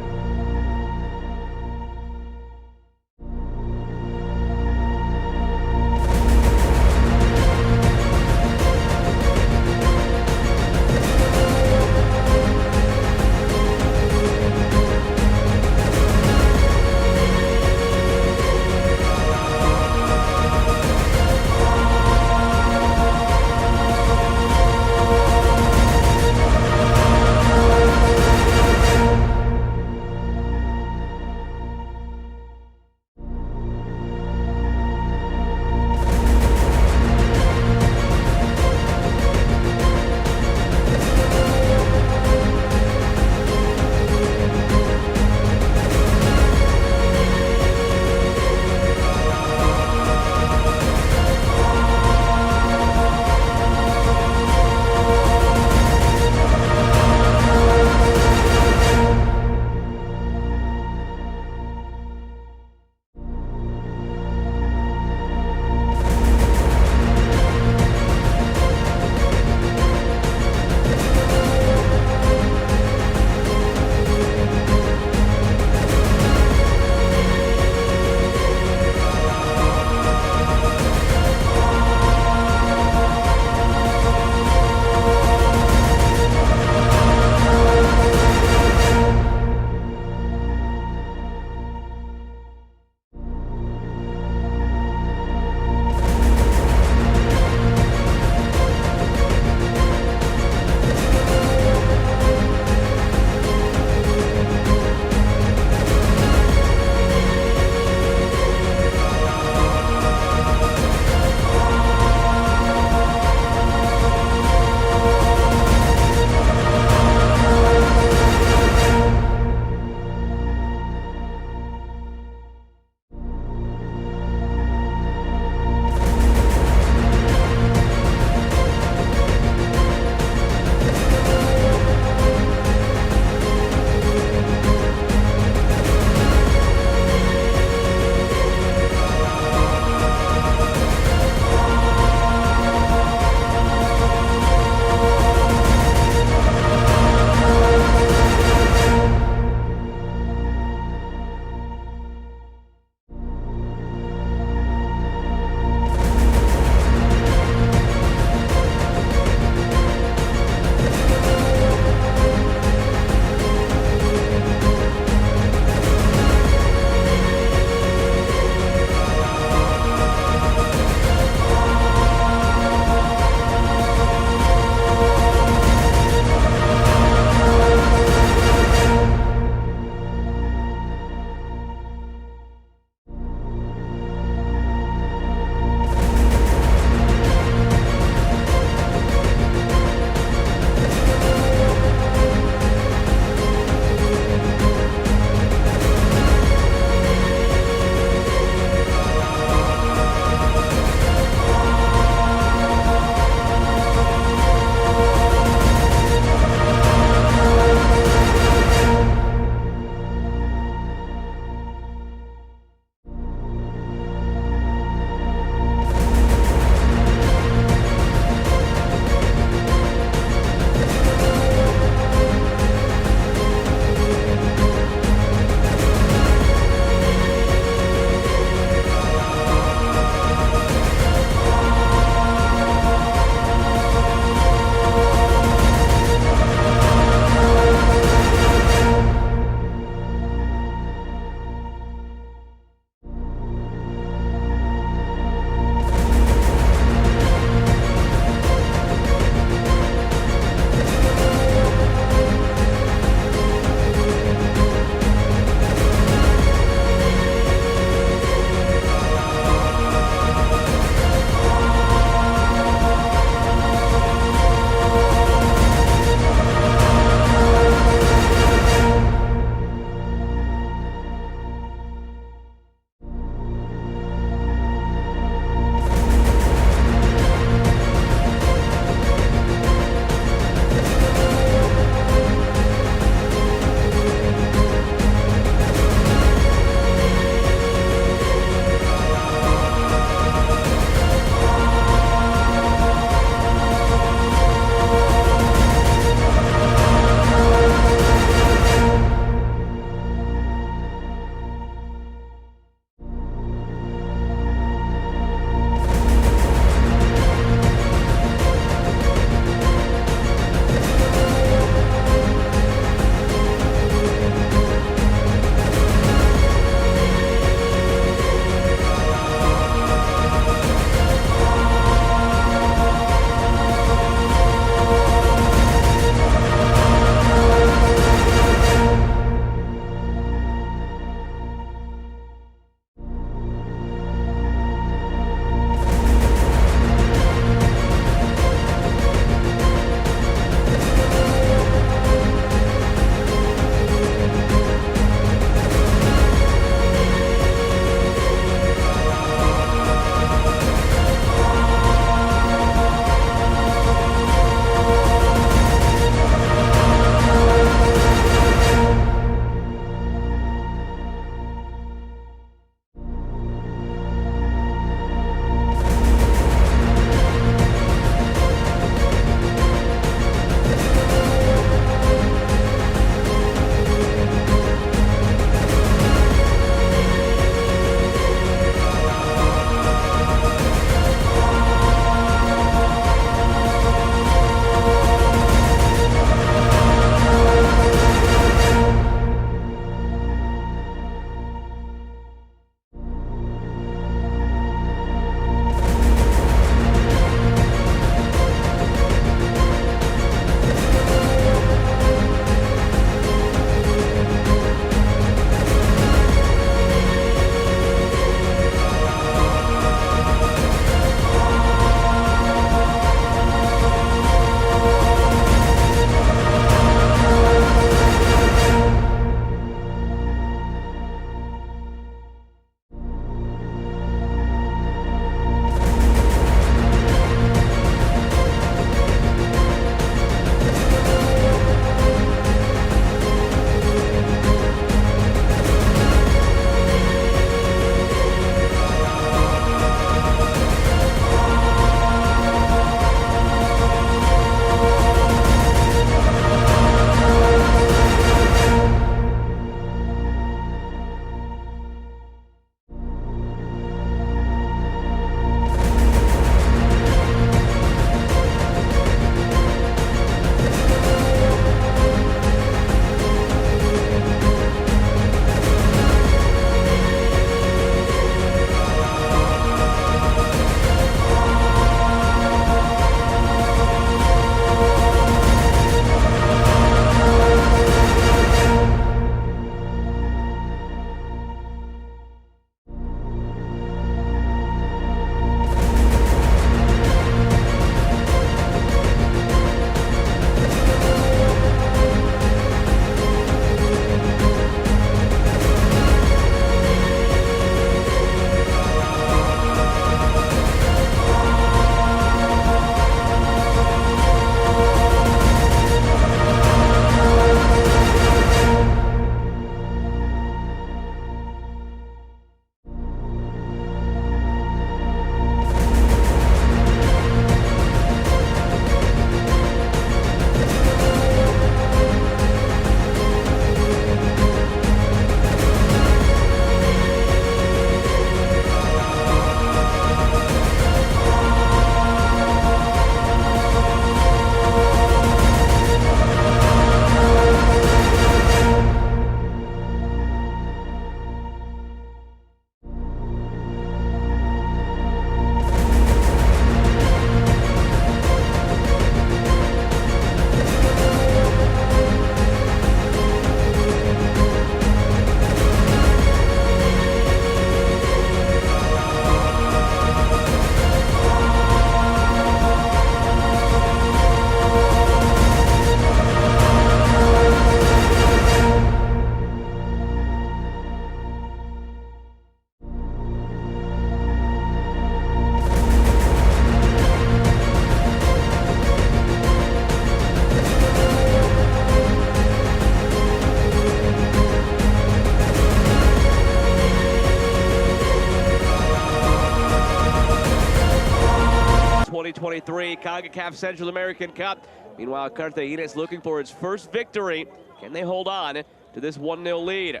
2023 CONCACAF Central American Cup. Meanwhile, Cartaginés looking for its first victory. Can they hold on to this 1-0 lead?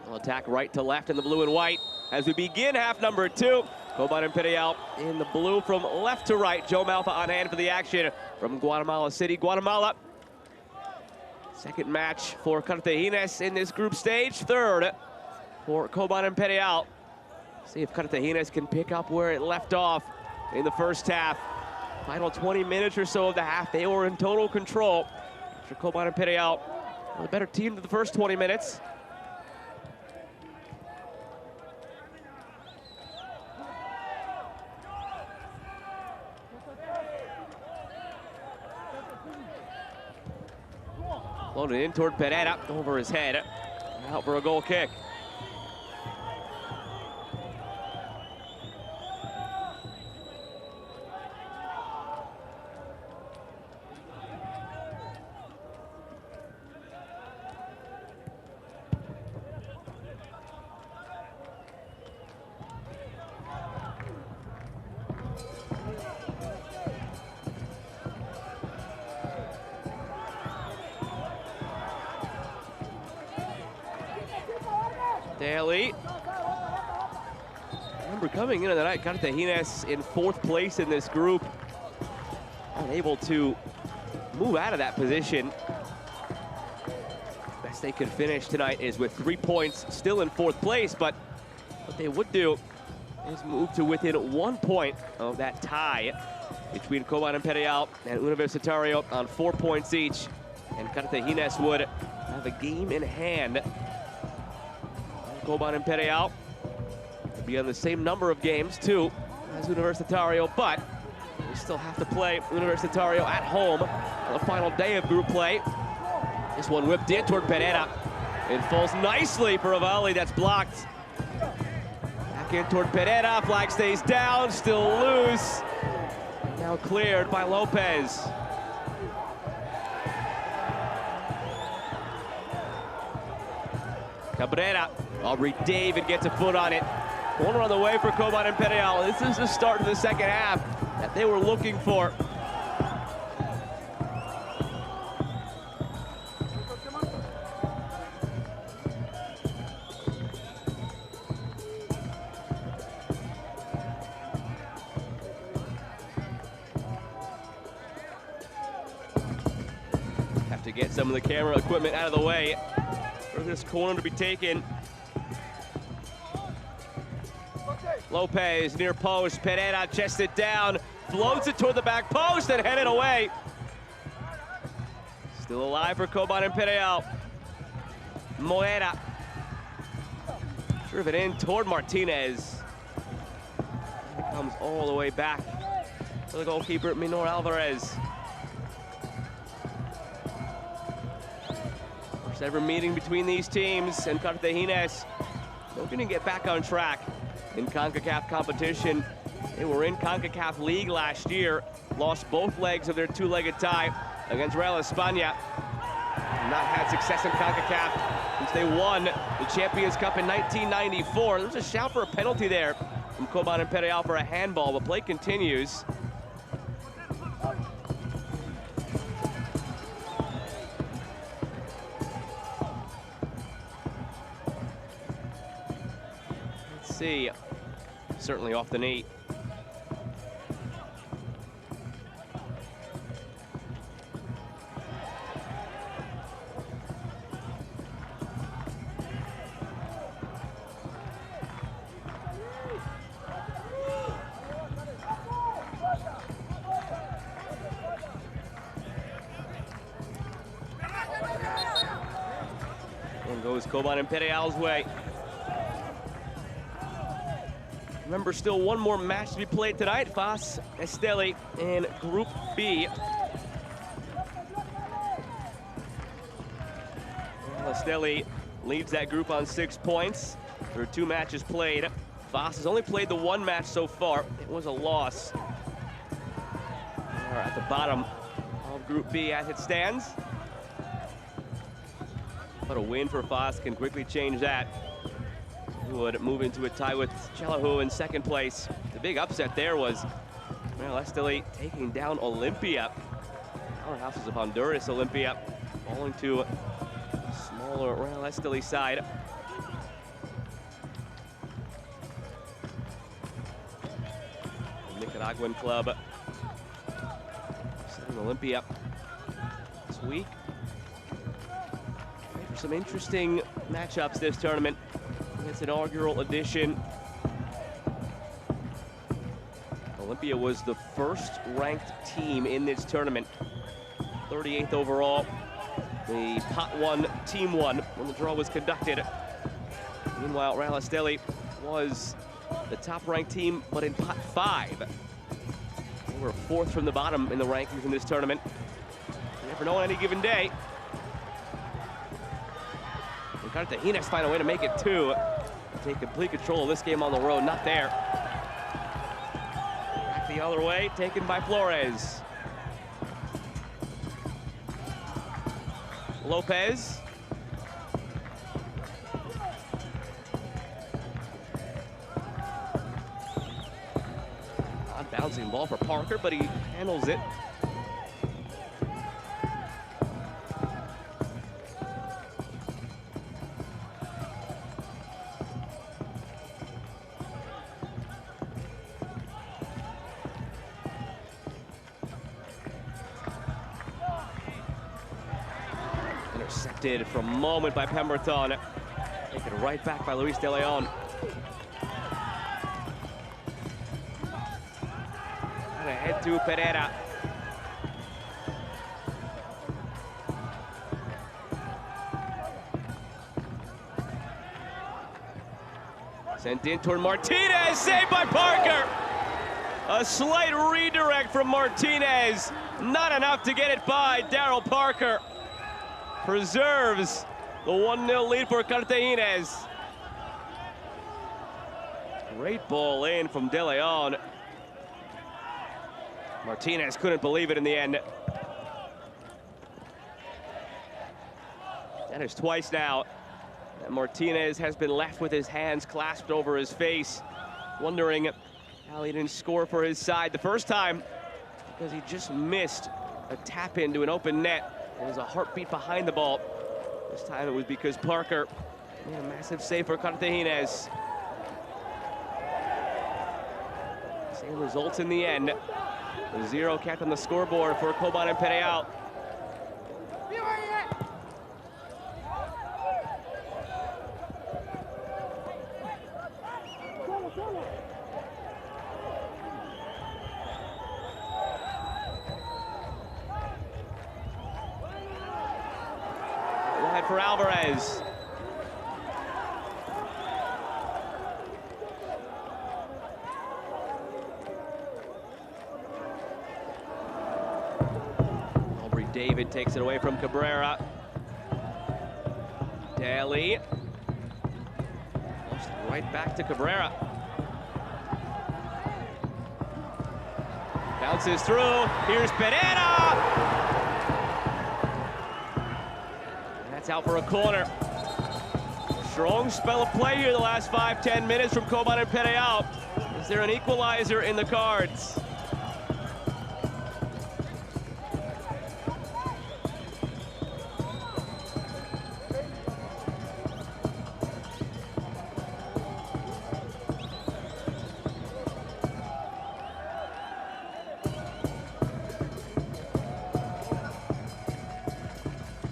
We'll attack right to left in the blue and white as we begin half number 2. Cobán Imperial in the blue from left to right. Joe Malfa on hand for the action from Guatemala City, Guatemala. Second match for Cartaginés in this group stage. Third for Cobán Imperial. See if Cartaginés can pick up where it left off in the first half. Final 20 minutes or so of the half, they were in total control. After Cobán Imperial, the better team to the first 20 minutes. Loaded in toward Pereira, over his head. Out for a goal kick. Daly. Remember, coming into the night, Cartaginés in 4th place in this group. Unable to move out of that position. Best they could finish tonight is with 3 points, still in 4th place, but what they would do is move to within 1 point of that tie between Cobán Imperial and Universitario on 4 points each. And Cartaginés would have a game in hand. Cobán Imperial will be on the same number of games, too, as Universitario, but we still have to play Universitario at home on the final day of group play. This one whipped in toward Pereira. It falls nicely for a volley that's blocked. Back in toward Pereira, flag stays down, still loose. Now cleared by Lopez. Cabrera. Aubrey David gets a foot on it. Corner on the way for Cobán Imperial. This is the start of the second half that they were looking for. Have to get some of the camera equipment out of the way for this corner to be taken. Lopez near post, Pereira chested down, floats it toward the back post and headed away. Still alive for Cobán Imperial. Moera. Driven in toward Martinez. It comes all the way back to the goalkeeper, Minor Alvarez. First ever meeting between these teams, and Cartaginés looking to get back on track in CONCACAF competition. They were in CONCACAF League last year, lost both legs of their 2-legged tie against Real España. Not had success in CONCACAF since they won the Champions Cup in 1994. There was a shout for a penalty there from Cobán Imperial for a handball, but play continues. See, certainly off the knee. One goes Cobán Imperial's way. Remember, still one more match to be played tonight. Fase, Estadio in Group B. Estadio leads that group on 6 points. There are 2 matches played. Fase has only played the 1 match so far. It was a loss. They're at the bottom of Group B as it stands. But a win for Fase can quickly change that. would move into a tie with Chelahu in second place. The big upset there was Real Estelí taking down Olympia. Powerhouses of Honduras, Olympia falling to a smaller Real Estelí side. The Nicaraguan club setting Olympia this week. Ready for some interesting matchups this tournament. Its inaugural edition. Olympia was the first ranked team in this tournament, 38th overall. The pot one, team one, when the draw was conducted. Meanwhile, Real Estelí was the top ranked team, but in pot 5. They were 4th from the bottom in the rankings in this tournament. You never know on any given day. Cartaginés find a way to make it 2. Take complete control of this game on the road. Not there. Back the other way, taken by Flores. Lopez. Odd bouncing ball for Parker, but he handles it. Intercepted from a moment by Pemberton. Taken right back by Luis De Leon. And ahead to Pereira. Sent in toward Martinez, saved by Parker. A slight redirect from Martinez. Not enough to get it by Daryl Parker. Preserves the 1-0 lead for Cartaginés. Great ball in from De Leon. Martinez couldn't believe it in the end. That is twice now that Martinez has been left with his hands clasped over his face, wondering how he didn't score for his side the first time, because he just missed a tap into an open net. There was a heartbeat behind the ball. This time it was because Parker made a massive save for Cartaginés. Same results in the end. The 0 kept on the scoreboard for Cobán Imperial. For Alvarez. Aubrey David takes it away from Cabrera. Daly. Right back to Cabrera. Bounces through. Here's Pereira. That's out for a corner. Strong spell of play here the last 5-10 minutes from Cobán Imperial. Is there an equalizer in the cards?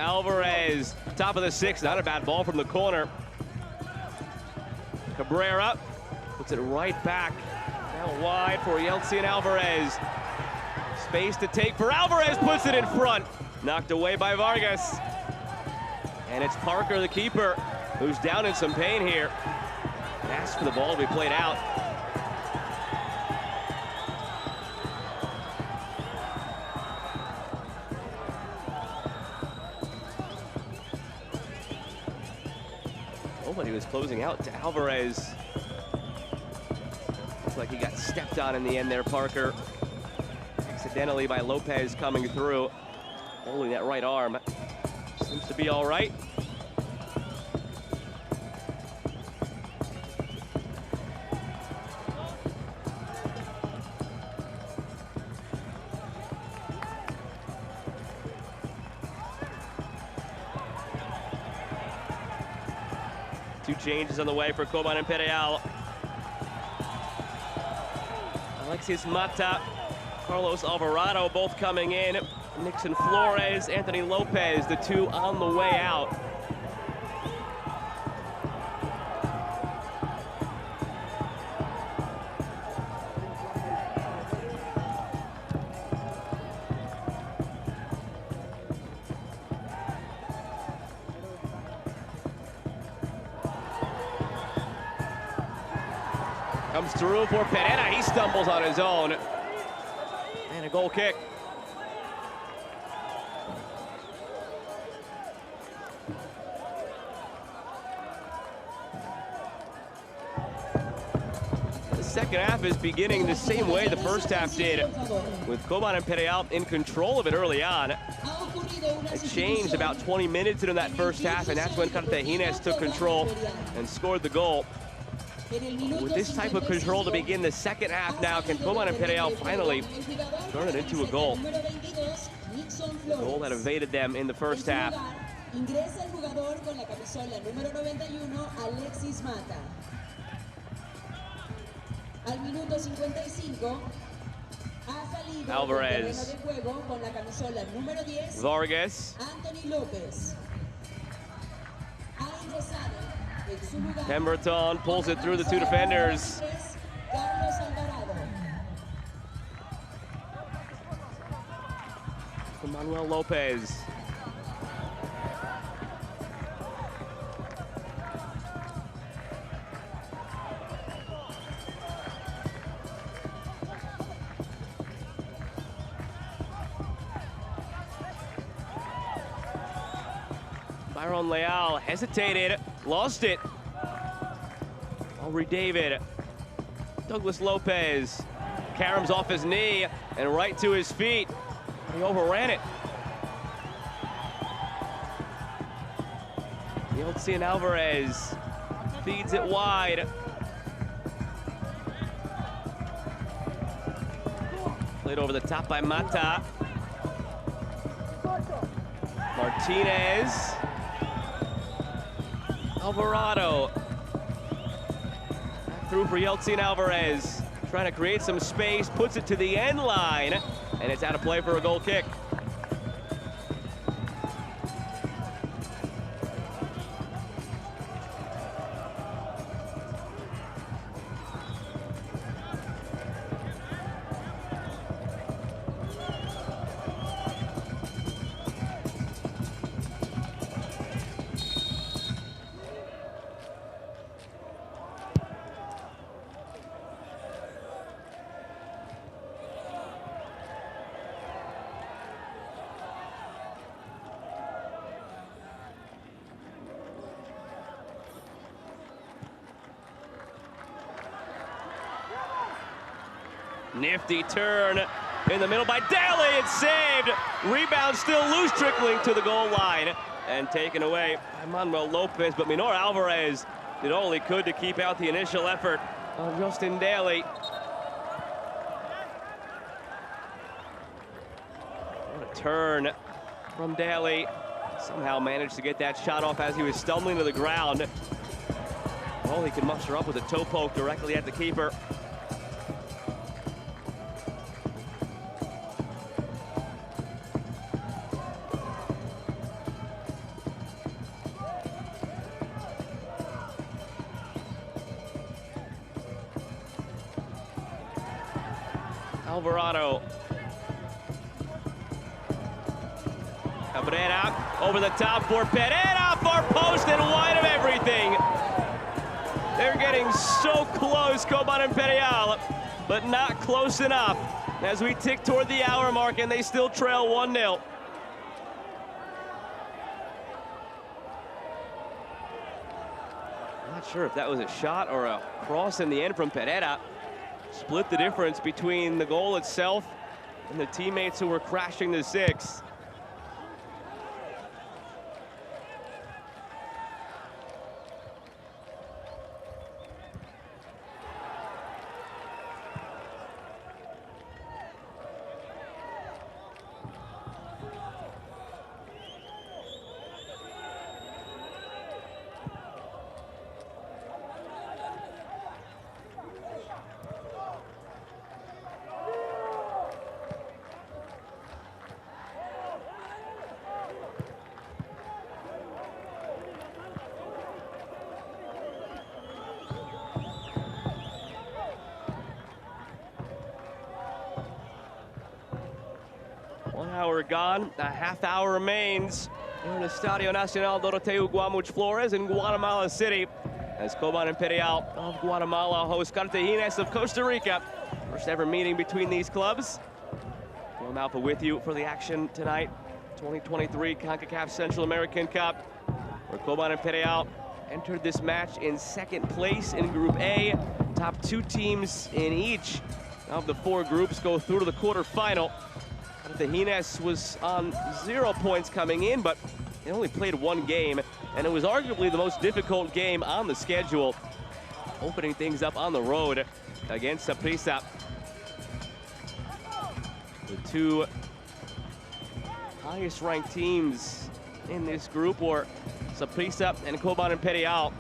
Alvarez, top of the 6th, not a bad ball from the corner. Cabrera puts it right back, now wide for Yeltsin Alvarez. Space to take for Alvarez, puts it in front. Knocked away by Vargas. And it's Parker, the keeper, who's down in some pain here. Asks for the ball to be played out. Nobody was closing out to Alvarez. Looks like he got stepped on in the end there, Parker. Accidentally by Lopez coming through, holding that right arm. Seems to be all right. 2 changes on the way for Cobán Imperial. Alexis Mata, Carlos Alvarado both coming in. Nixon Flores, Anthony Lopez, the 2 on the way out. Comes through for Pereira. He stumbles on his own. And a goal kick. The second half is beginning the same way the first half did, with Cobán Imperial in control of it early on. It changed about 20 minutes into that first half, and that's when Cartaginés took control and scored the goal. With this type of control to begin the second half now, can Cobán Imperial finally turn it into a goal? A goal that evaded them in the first half. Ingresa el jugador con la camisola número 91, Alexis Mata. Al minuto 55, ha salido Alvarez. del terreno de juego con la camisola número 10, Vargas. Anthony Lopez. Ha ingresado en su lugar Pemberton pulls it through the 2 defenders. Carlos Alvarado. Manuel Lopez. Byron Leal hesitated, lost it. Henry David. Douglas Lopez. Karam's off his knee and right to his feet. He overran it. Yeltsin Alvarez feeds it wide. Played over the top by Mata. Martinez. Alvarado. Back through for Yeltsin Alvarez. Trying to create some space, puts it to the end line, and it's out of play for a goal kick. Nifty turn in the middle by Daly. It's saved. Rebound still loose, trickling to the goal line and taken away by Manuel Lopez. But Minor Alvarez did all he could to keep out the initial effort of Justin Daly. What a turn from Daly. Somehow managed to get that shot off as he was stumbling to the ground. All he could muster up with a toe poke directly at the keeper. Alvarado. Cabrera over the top for Pereira, far post and wide of everything. They're getting so close, Cobán Imperial, but not close enough as we tick toward the hour mark and they still trail 1-0. Not sure if that was a shot or a cross in the end from Pereira. Split the difference between the goal itself and the teammates who were crashing the 6. 1 hour gone, a half hour remains here in Estadio Nacional Doroteo Guamuch Flores in Guatemala City, as Cobán Imperial of Guatemala hosts Cartaginés of Costa Rica. First ever meeting between these clubs. Will Malpa with you for the action tonight. 2023 CONCACAF Central American Cup, where Cobán Imperial entered this match in second place in Group A. Top 2 teams in each of the 4 groups go through to the quarterfinal. Cartaginés was on 0 points coming in, but they only played 1 game, and it was arguably the most difficult game on the schedule, opening things up on the road against Saprissa. The 2 highest ranked teams in this group were Saprissa and Cobán Imperial.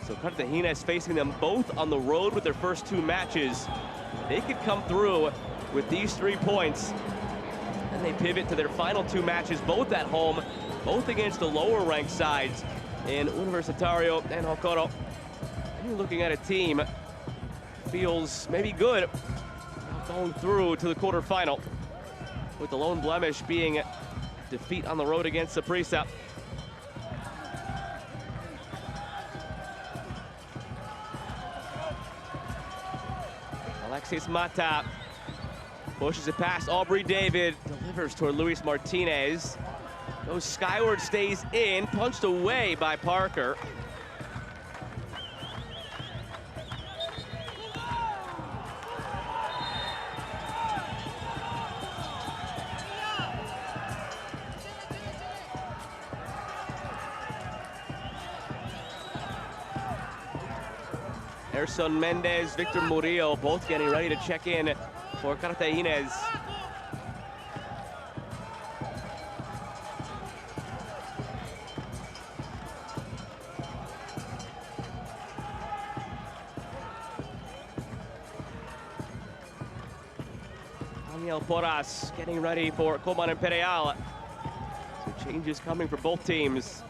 So Cartaginés facing them both on the road with their first 2 matches. They could come through with these 3 points, and they pivot to their final 2 matches, both at home, both against the lower ranked sides in Universitario and Jocoro. And you're looking at a team feels maybe good going through to the quarterfinal, with the lone blemish being defeat on the road against Saprissa. Alexis Mata pushes it past Aubrey David, delivers toward Luis Martinez. Goes skyward, stays in, punched away by Parker. Erson Mendez, Victor Murillo, both getting ready to check in for Cartaginés. Daniel Porras getting ready for Cobán Imperial. So changes coming for both teams.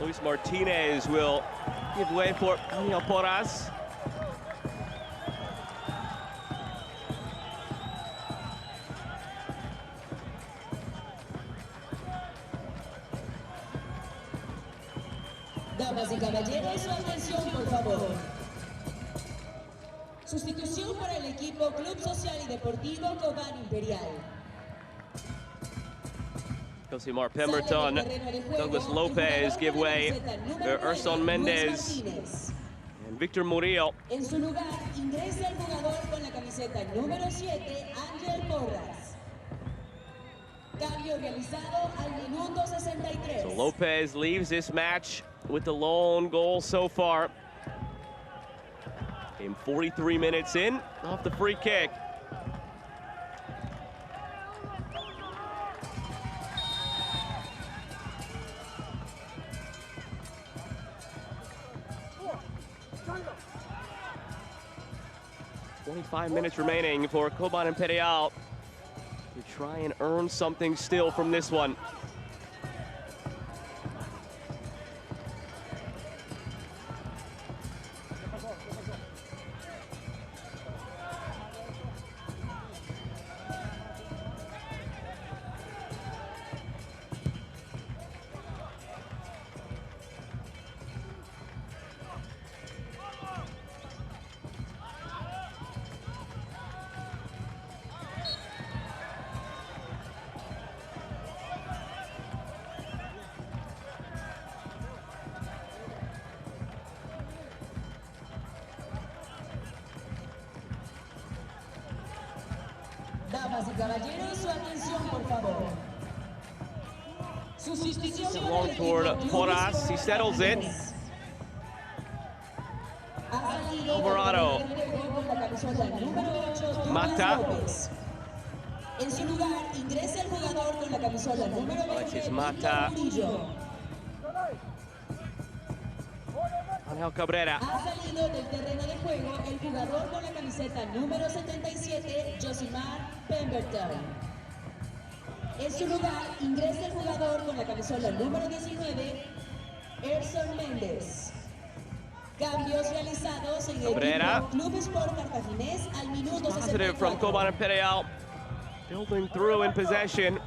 Luis Martinez will give way for Daniel Porras. Damas y caballeros, su atención, por favor. Sustitución para el equipo Club Social y Deportivo Cobán Imperial. Josimar Pemberton, Douglas Lopez give way for Erson Mendez and Victor Murillo. En su lugar ingresa el jugador con la camiseta número 7, Ángel Porras. Cambio realizado al minuto 63. So Lopez leaves this match with the lone goal so far. Came 43 minutes in off the free kick. Five minutes remaining for Cobán Imperial to try and earn something still from this one. Damas y caballeros, su atención, por favor. Sustitución long toward Porras, he settles it. Alvarado. Mata. En su lugar ingresa el jugador con la camisola número 20, Alexis Mata. Ángel Cabrera. Ha salido del terreno de juego el jugador con la camiseta número 77, Josimar Pemberton. En su lugar ingresa el jugador con la camisola número 19, Erson Méndez. Cambios realizados en el equipo Club Sport Cartaginés al minuto 64. Positive from Cobán Imperial. Building through in possession.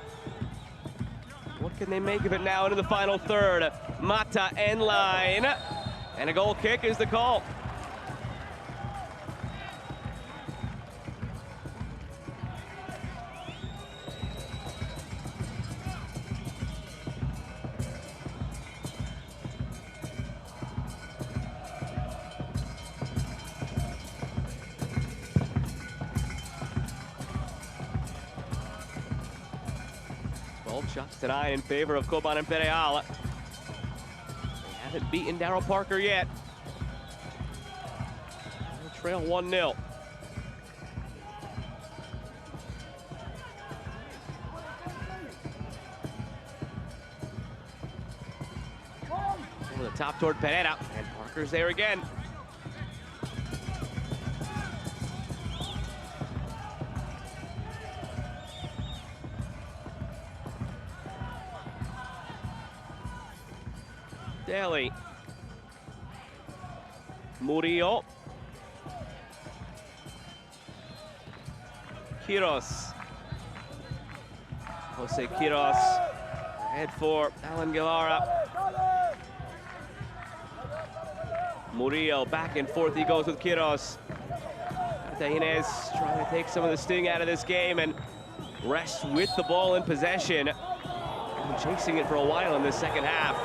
What can they make of it now into the final third? Mata end line. And a goal kick is the call. Shots tonight in favor of Cobán Imperial. They haven't beaten Darryl Parker yet. They trail 1-0. Over the top toward Pereira, and Parker's there again. Daly. Murillo. Quiros. Jose Quiros. Head for Alan Guevara. Murillo back and forth he goes with Quiros. Cartaginés trying to take some of the sting out of this game and rest with the ball in possession. Been chasing it for a while in this second half.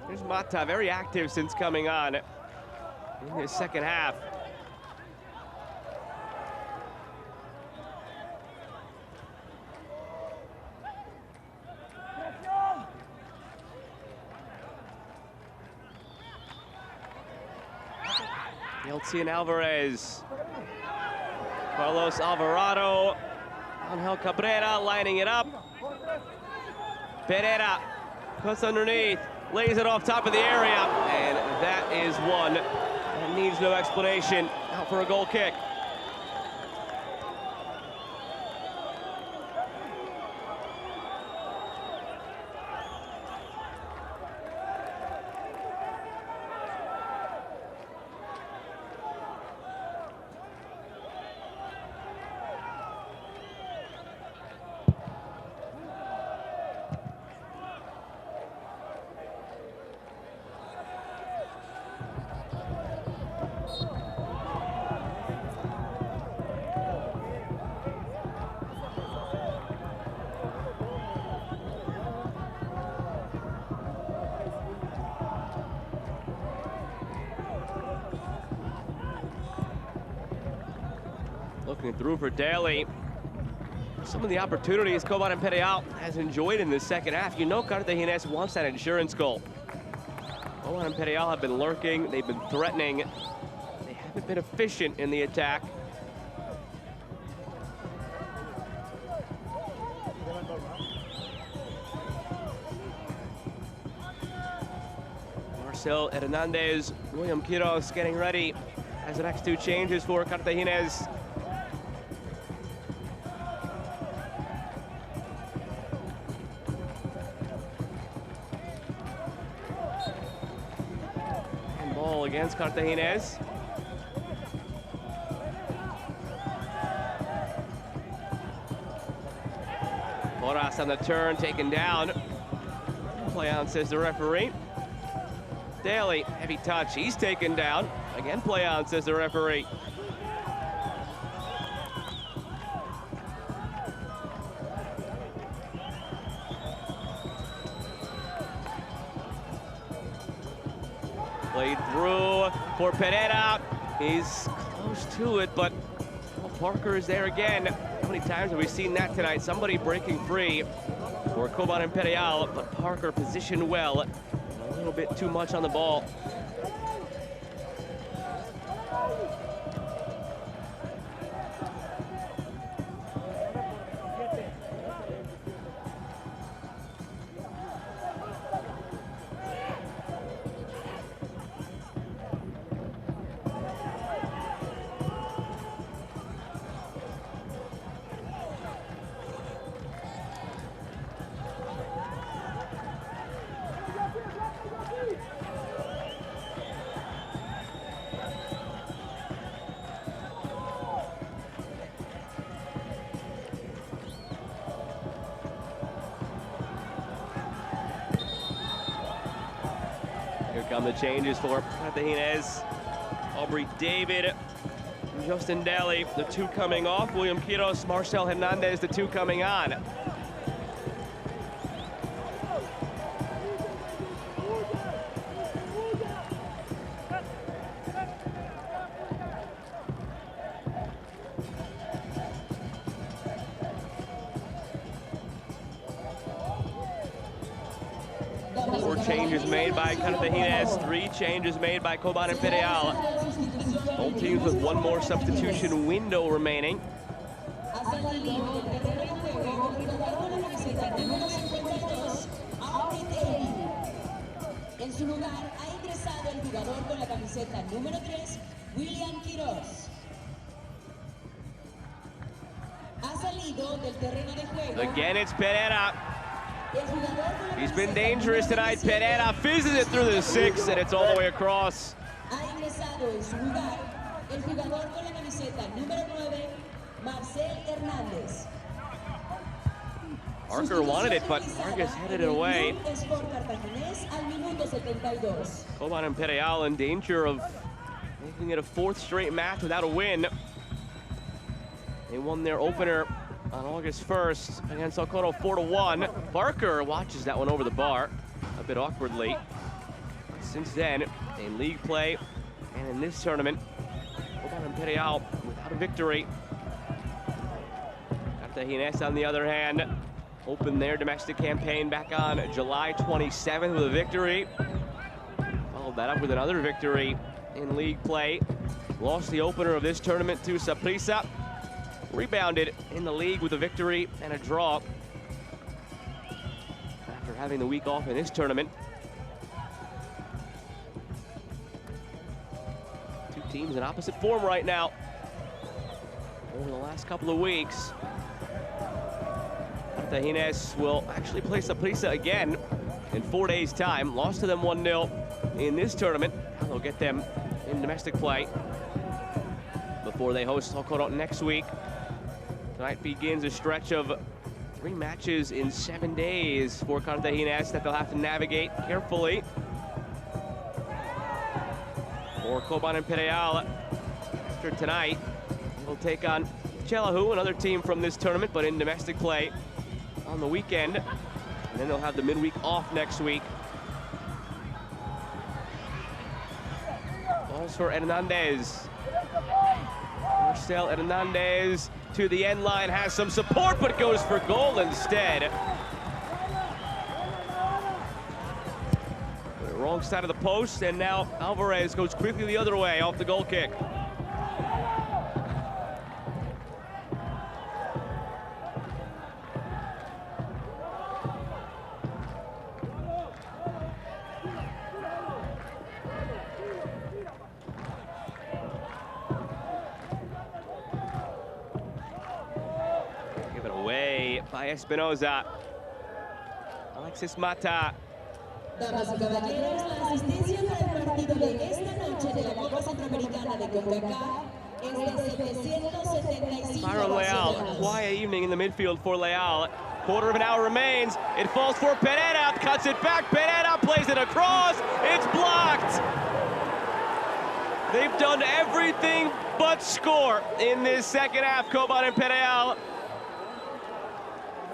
Here's Mata, very active since coming on in his second half. Yeltsin Alvarez. Carlos Alvarado. Angel Cabrera lining it up. Pereira cuts underneath. Lays it off top of the area, and that is one that needs no explanation. Out for a goal kick. Looking through for Daly. Some of the opportunities Cobán Imperial has enjoyed in this second half. You know Cartaginés wants that insurance goal. Cobán Imperial have been lurking, they've been threatening. They haven't been efficient in the attack. Marcel Hernandez, William Quiros getting ready as the next two changes for Cartaginés. Against Cartaginés. Horas on the turn, taken down. Play on, says the referee. Daly, heavy touch. He's taken down. Again, play on, says the referee. Played through for Pereira. He's close to it, but Parker is there again. How many times have we seen that tonight? Somebody breaking free for Cobán Imperial, but Parker positioned well. A little bit too much on the ball. Come the changes for Cartaginés. Aubrey David, Justin Daly, the two coming off. William Quiros, Marcel Hernandez, the two coming on. Changes made by Cartaginés, 3 changes made by Cobán Imperial. Both teams with one more substitution window remaining. En su lugar ha ingresado el jugador con la camiseta número 3, William Quiros. Ha salido del terreno de juego. Again, it's Pereira. He's been dangerous tonight. Pereira fizzes it through the 6, and it's all the way across. Ha ingresado en su lugar el jugador con la camiseta número 9, Marcel Hernández. Parker wanted it, but Vargas headed it away. Cobán Imperial in danger of making it a 4th straight match without a win. They won their opener on August 1st against Socorro 4-1. Parker watches that one over the bar a bit awkwardly. Since then, in league play and in this tournament, Cobán Imperial without a victory. Cartaginés, on the other hand, opened their domestic campaign back on July 27th with a victory. Followed that up with another victory in league play. Lost the opener of this tournament to Saprissa. Rebounded in the league with a victory and a draw after having the week off in this tournament. Two teams in opposite form right now over the last couple of weeks. Cartaginés will actually play Saprissa again in 4 days' time. Lost to them 1-0 in this tournament. They'll get them in domestic play before they host Socorro next week. Tonight begins a stretch of 3 matches in 7 days for Cartaginés that they'll have to navigate carefully. For Cobán Imperial, after tonight, they'll take on Chelahu, another team from this tournament, but in domestic play on the weekend. And then they'll have the midweek off next week. Balls for Hernandez. Marcel Hernandez to the end line, has some support, but goes for goal instead. Wrong side of the post, and now Alvarez goes quickly the other way off the goal kick. By Espinoza. Alexis Mata. Damas y caballeros, la asistencia para el partido de esta noche de la Copa Centroamericana de Concacaf es de 775 Byron Leal, quiet evening in the midfield for Leal. Quarter of an hour remains. It falls for Pereira, cuts it back. Pereira plays it across. It's blocked. They've done everything but score in this second half, Cobán Imperial.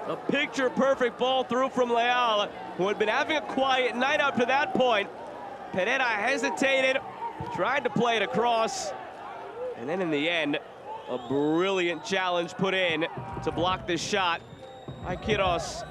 A picture-perfect ball through from Leal, who had been having a quiet night up to that point. Pereira hesitated, tried to play it across, and then in the end, a brilliant challenge put in to block this shot by Quiros.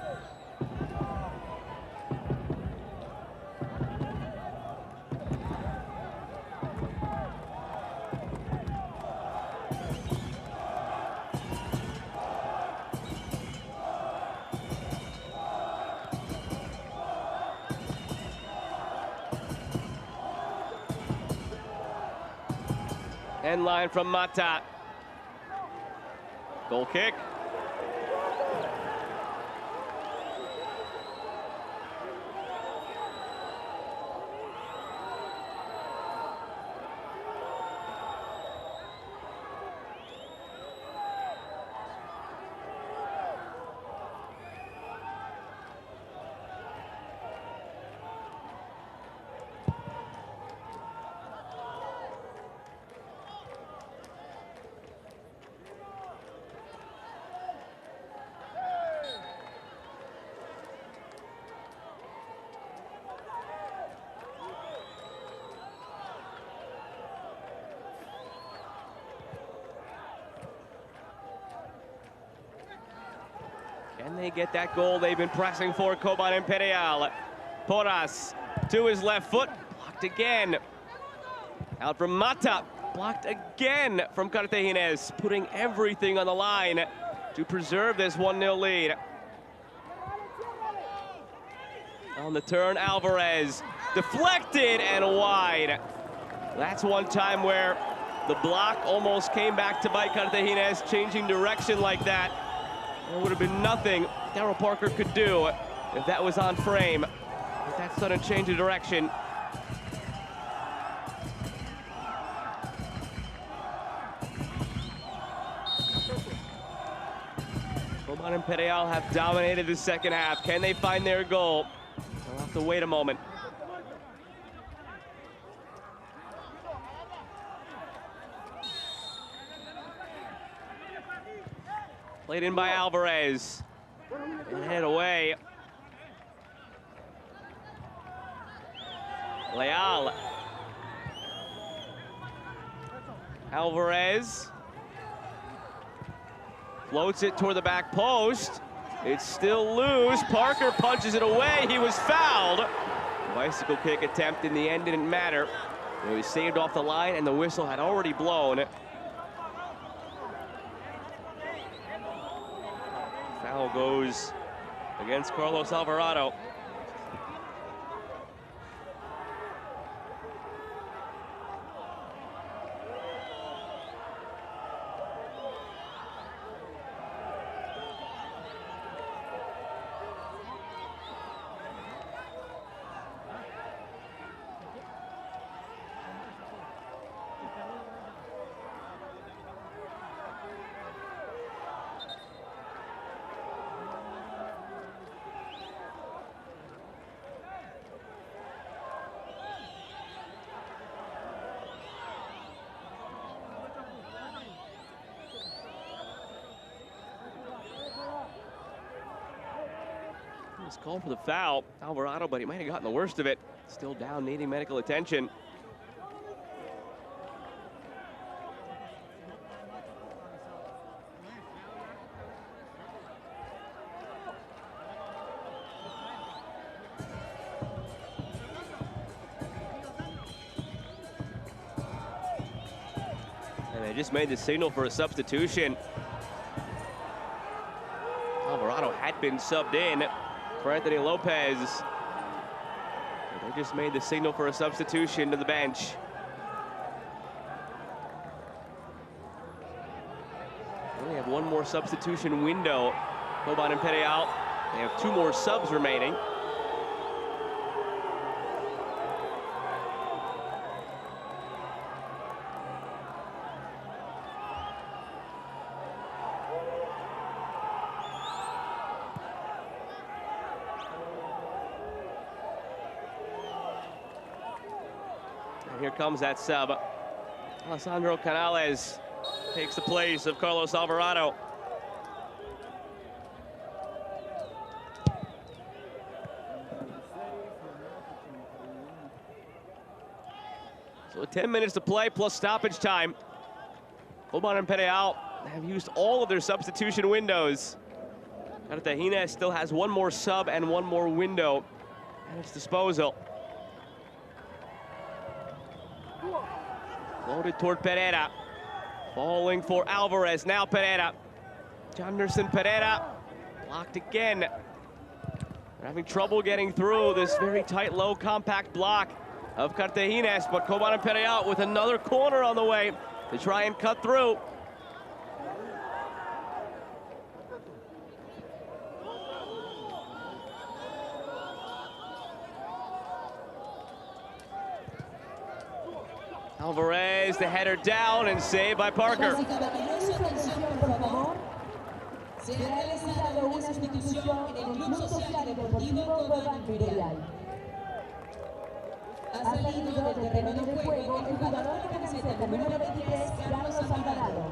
End line from Mata. Goal kick. Can they get that goal they've been pressing for, Cobán Imperial? Porras to his left foot, blocked again. Out from Mata, blocked again from Cartaginés, putting everything on the line to preserve this 1-0 lead. On the turn, Alvarez, deflected and wide. That's one time where the block almost came back to bite Cartaginés, changing direction like that. There would have been nothing Daryl Parker could do if that was on frame. But that sudden change of direction. Cobán Imperial have dominated the second half. Can they find their goal? They'll have to wait a moment. Played in by Alvarez. And head away. Leal. Alvarez. Floats it toward the back post. It's still loose. Parker punches it away. He was fouled. Bicycle kick attempt in the end didn't matter. It was saved off the line and the whistle had already blown. Foul goes against Carlos Alvarado. He was called for the foul, Alvarado, but he might have gotten the worst of it. Still down, needing medical attention. And they just made the signal for a substitution. Alvarado had been subbed in for Anthony Lopez. They just made the signal for a substitution to the bench. They only have one more substitution window. Cobán Imperial. They have two more subs remaining. And here comes that sub. Alessandro Canales takes the place of Carlos Alvarado. So 10 minutes to play plus stoppage time. Cobán and Imperial have used all of their substitution windows. Cartaginés still has one more sub and one more window at its disposal. Loaded toward Pereira. Falling for Alvarez. Now Pereira. Jonderson Pereira. Blocked again. They're having trouble getting through this very tight, low, compact block of Cartaginés, but Cobán and Imperial with another corner on the way to try and cut through. Alvarez, the header down and saved by Parker. Se ha realizado una sustitución en el Club Social Deportivo Cobán Imperial. Ha salido del terreno de juego el jugador de la camiseta número 23, Carlos Alvarado.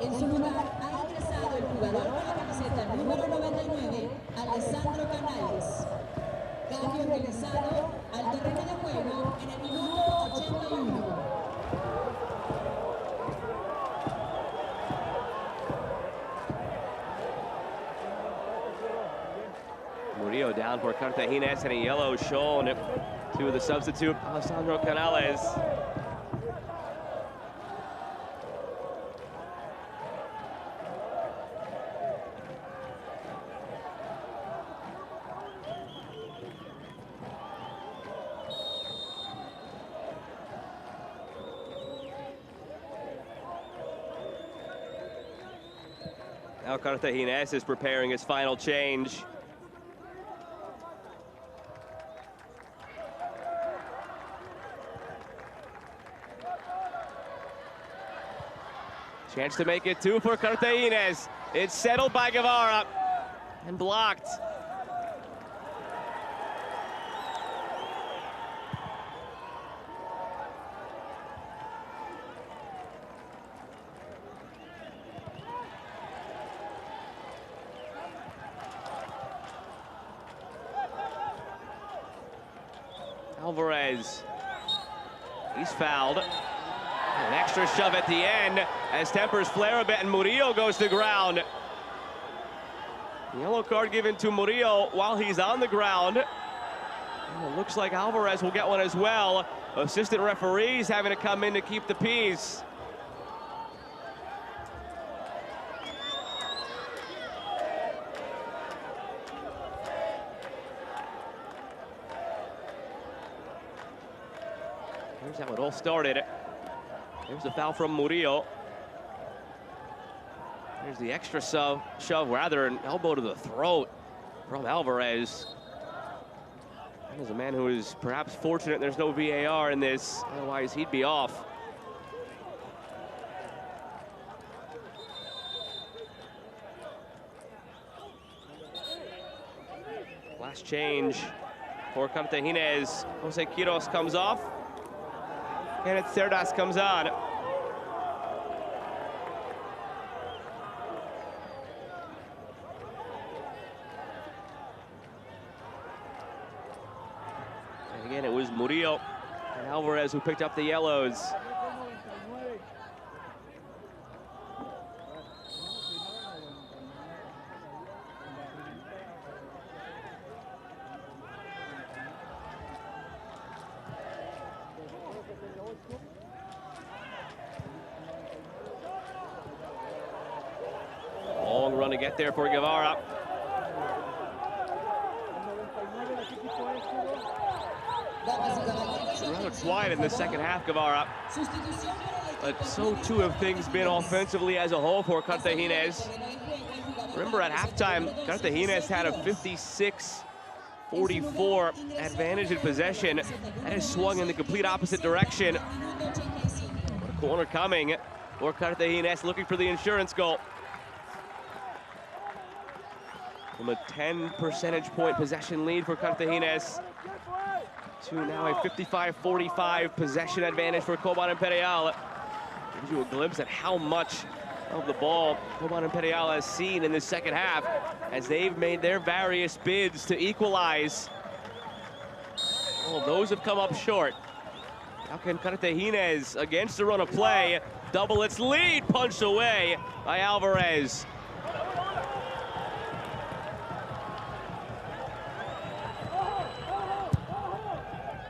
En su lugar ha ingresado el jugador de la camiseta número 99, Alessandro Canales. Cambio realizado al terreno de juego en el minuto 81. Murillo down for Cartaginés, and a yellow shown to the substitute, Alessandro Canales. Now Cartaginés is preparing his final change. Chance to make it 2 for Cartaginés. It's settled by Guevara and blocked. Alvarez, he's fouled. An extra shove at the end as tempers flare a bit, and Murillo goes to ground. Yellow card given to Murillo while he's on the ground. And it looks like Alvarez will get one as well. Assistant referees having to come in to keep the peace. Here's how it all started. There's the foul from Murillo. There's the extra shove, rather an elbow to the throat from Alvarez. That is a man who is perhaps fortunate there's no VAR in this, otherwise he'd be off. Last change for Cartaginés. Jose Quiros comes off. And it's Cerdas comes on. And again, it was Murillo and Alvarez who picked up the yellows. Long run to get there for Guevara. Rather quiet in the second half, Guevara. But so too have things been offensively as a whole for Cartaginés. Remember at halftime, Cartaginés had a 56-44 advantage in possession. That has swung in the complete opposite direction. But a corner coming for Cartaginés, looking for the insurance goal. From a 10 percentage point possession lead for Cartaginés. to now a 55-45 possession advantage for Cobán Imperial. Gives you a glimpse at how much of the ball Cobán Imperial has seen in the second half as they've made their various bids to equalize. Well, those have come up short. How can Cartaginés, against the run of play, double its lead, punched away by Alvarez.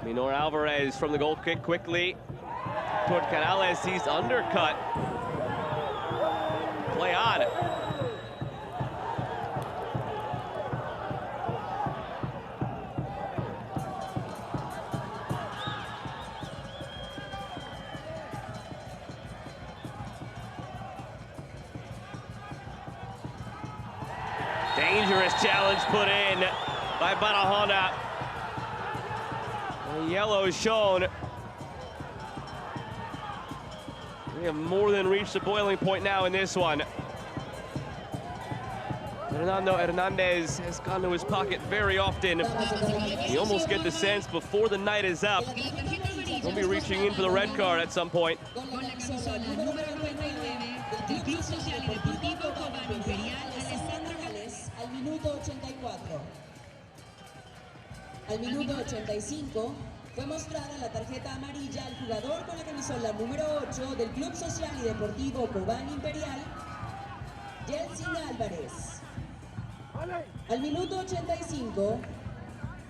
Minor Alvarez from the goal kick quickly toward Canales. He's undercut. Play on. Dangerous challenge put in by Barahona. The yellow is shown. We have more than reached the boiling point now in this one. Fernando Hernandez has gone to his pocket very often. You almost get the sense before the night is up, he'll be reaching in for the red card at some point. Al minuto 85 fue mostrada la tarjeta amarilla al jugador con la camisola número 8 del Club Social y Deportivo Cobán Imperial, Jelsin Álvarez. Al minuto 85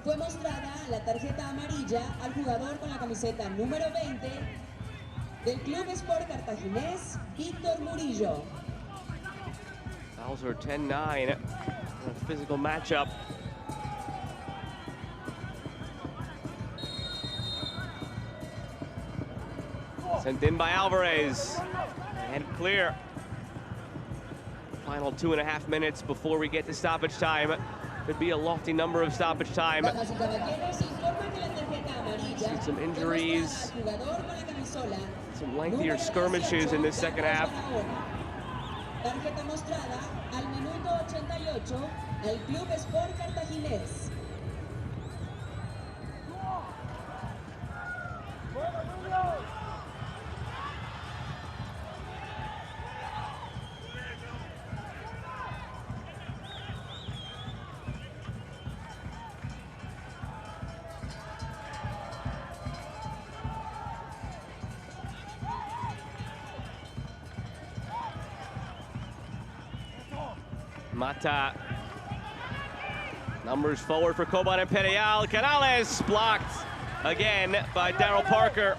fue mostrada la tarjeta amarilla al jugador con la camiseta número 20 del Club Sport Cartaginés, Víctor Murillo. Fouls are 10-9 in a physical matchup. Sent in by Alvarez, and clear. Final 2.5 minutes before we get to stoppage time. Could be a lofty number of stoppage time. See some injuries, some lengthier skirmishes in this second half. Tarjeta mostrada al minuto 88 al Club Sport Cartaginés. Mata. Numbers forward for Cobán Imperial. Canales blocked again by Daryl Parker.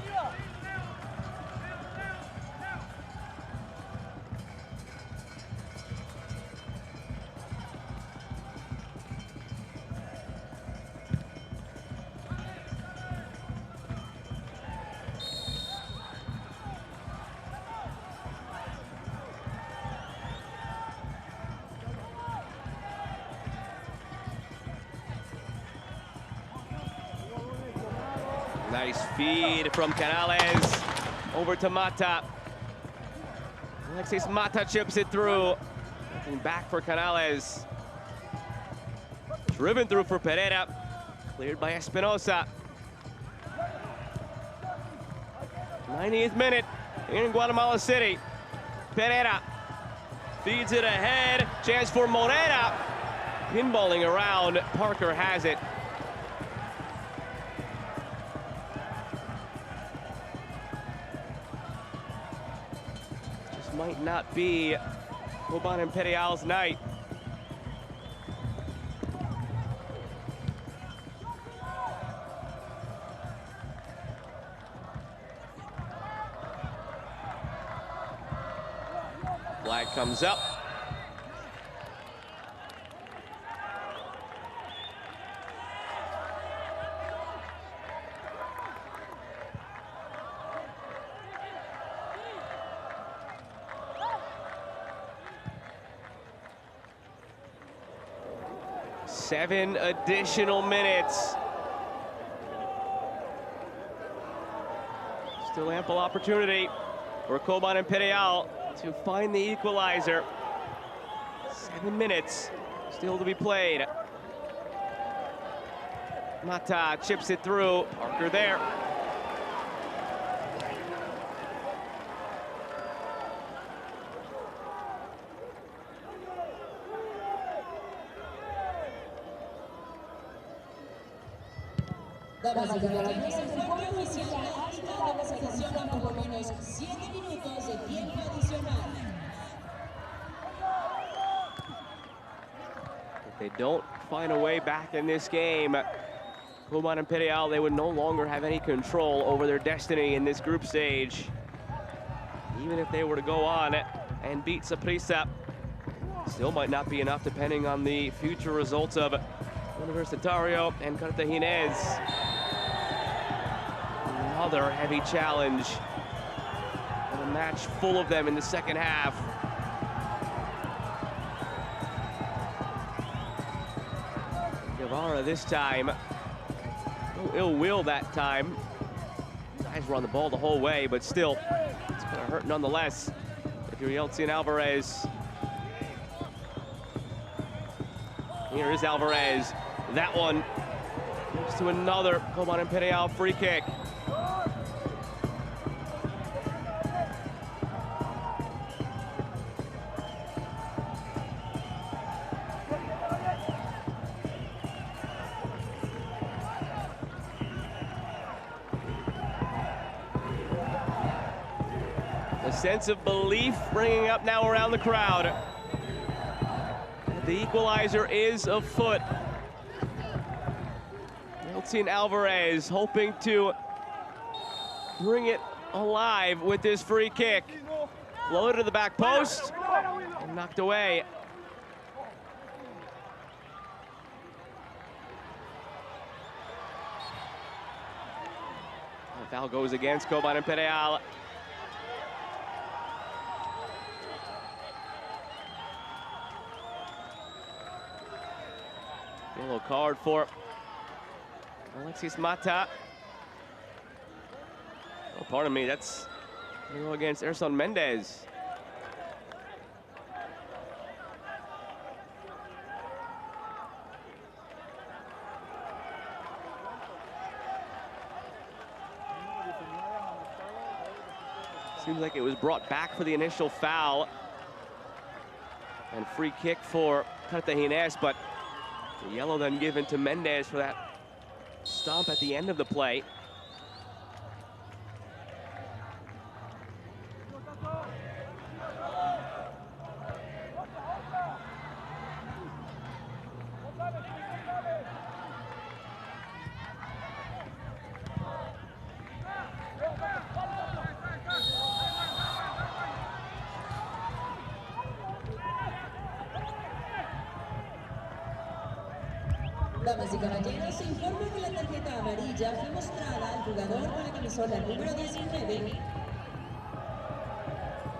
Nice feed from Canales over to Mata. Alexis Mata chips it through. Looking back for Canales. Driven through for Pereira. Cleared by Espinosa. 90th minute in Guatemala City. Pereira feeds it ahead. Chance for Morera. Pinballing around. Parker has it. Might not be Cobán Imperial's night. Flag comes up. Seven additional minutes. Still ample opportunity for Cobán Imperial to find the equalizer. 7 minutes still to be played. Mata chips it through. Parker there. Damas y caballeros, el informe oficial ha indicado que se adicionan por lo menos 7 minutos de tiempo adicional. If they don't find a way back in this game, Cobán Imperial, they would no longer have any control over their destiny in this group stage. Even if they were to go on and beat Saprissa, still might not be enough depending on the future results of Universitario and Cartaginés. Another heavy challenge. And a match full of them in the second half. Guevara this time. No ill will that time. Guys were on the ball the whole way, but still, it's gonna hurt nonetheless. If you're Yeltsin Alvarez. Here is Alvarez. That one moves to another Cobán Imperial free kick. A sense of belief bringing up now around the crowd. The equalizer is afoot. Yeltsin Alvarez hoping to bring it alive with this free kick. Floated to the back post and knocked away. The foul goes against Cobán Imperial. Yellow card for Alexis Mata. Oh, pardon me, that's gonna go against Erson Mendez. Seems like it was brought back for the initial foul. And free kick for Cartaginés, but the yellow then given to Mendez for that stomp at the end of the play. Damas y caballeros, se informa que la tarjeta amarilla fue mostrada al jugador con la camisola número 19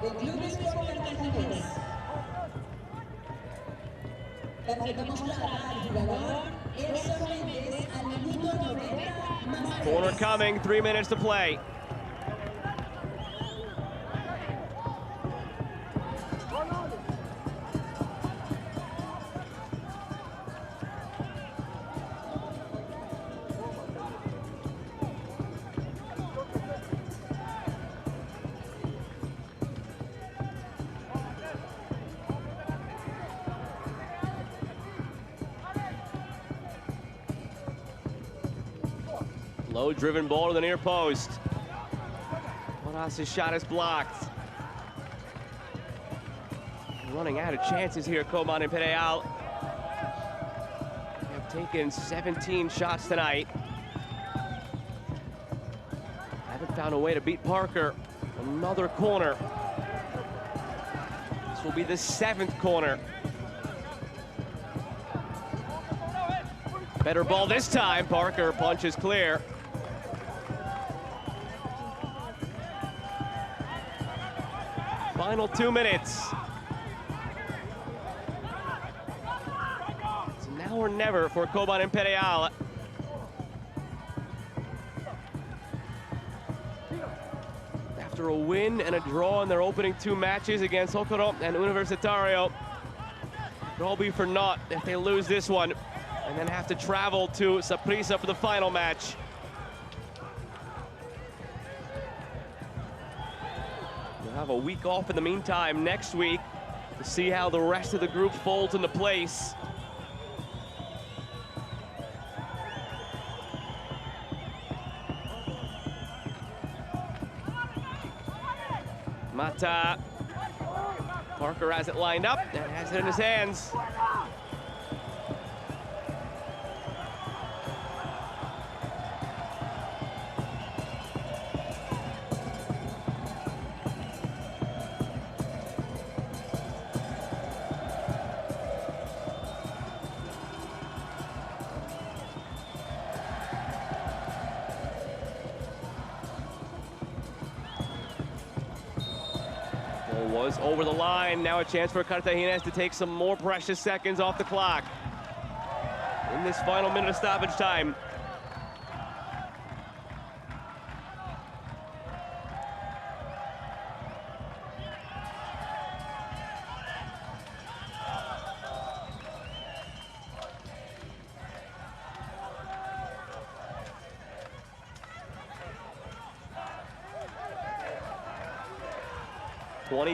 del Club Sport Cartaginés. Tarjeta mostrada al jugador Erson Mendez al minuto 90 más 3. Corner coming, 3 minutes to play. Low driven ball to the near post. Monas's shot is blocked. Running out of chances here, Cobán Imperial. They have taken 17 shots tonight. Haven't found a way to beat Parker. Another corner. This will be the 7th corner. Better ball this time. Parker punches clear. Final 2 minutes. It's now or never for Cobán Imperial. After a win and a draw in their opening 2 matches against Hokoro and Universitario, it'll all be for naught if they lose this one. and then have to travel to Saprissa for the final match. We'll have a week off in the meantime next week to see how the rest of the group folds into place. Mata. Parker has it lined up and has it in his hands. Was over the line. Now a chance for Cartaginés to take some more precious seconds off the clock in this final minute of stoppage time.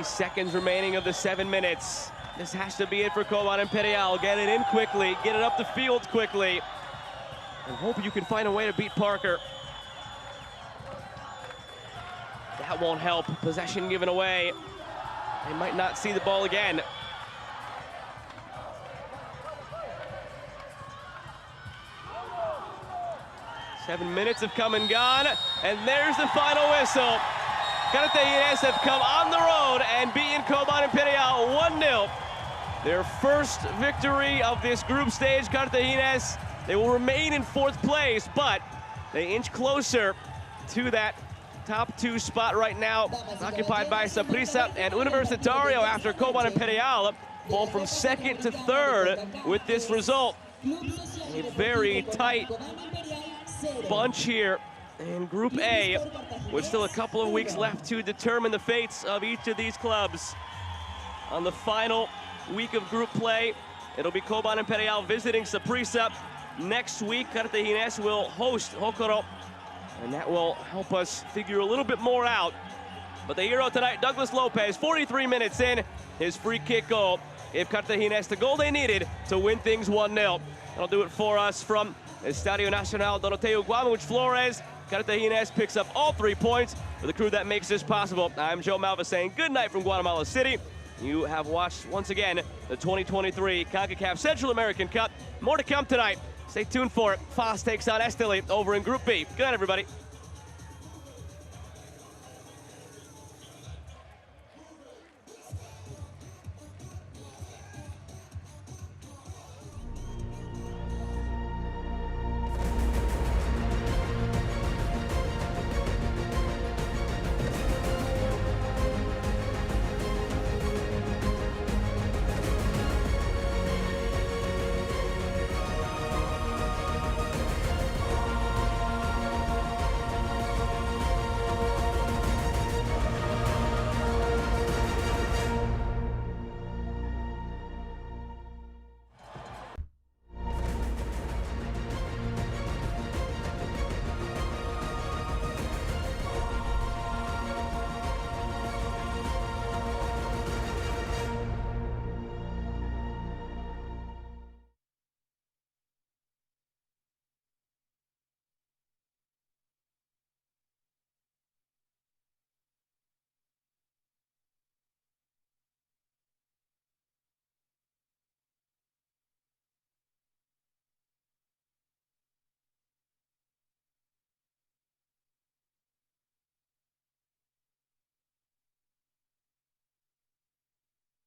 Seconds remaining of the 7 minutes. This has to be it for Cobán Imperial. Get it in quickly, get it up the field quickly, and hope you can find a way to beat Parker. That won't help. Possession given away. They might not see the ball again. Seven minutes have come and gone, and there's the final whistle. Cartaginés have come on the road and beaten Cobán Imperial 1-0. Their first victory of this group stage. Cartaginés, they will remain in 4th place, but they inch closer to that top 2 spot right now, occupied by Saprissa and Universitario after Cobán Imperial fall from 2nd to 3rd with this result. A very tight bunch here in Group A, with still a couple of weeks left to determine the fates of each of these clubs. On the final week of group play, it'll be Cobán Imperial visiting Saprissa. Next week, Cartaginés will host Hokoro, and that will help us figure a little bit more out. But the hero tonight, Douglas Lopez, 43 minutes in, his free kick goal gave Cartaginés the goal they needed to win things 1-0. That'll do it for us from Estadio Nacional Doroteo, Guamuch, Flores. Cartaginés picks up all 3 points for the crew that makes this possible. I'm Joe Malva saying good night from Guatemala City. You have watched, once again, the 2023 CONCACAF Central American Cup. More to come tonight. Stay tuned for it. Fase takes on Estadio over in Group B. Good night, everybody.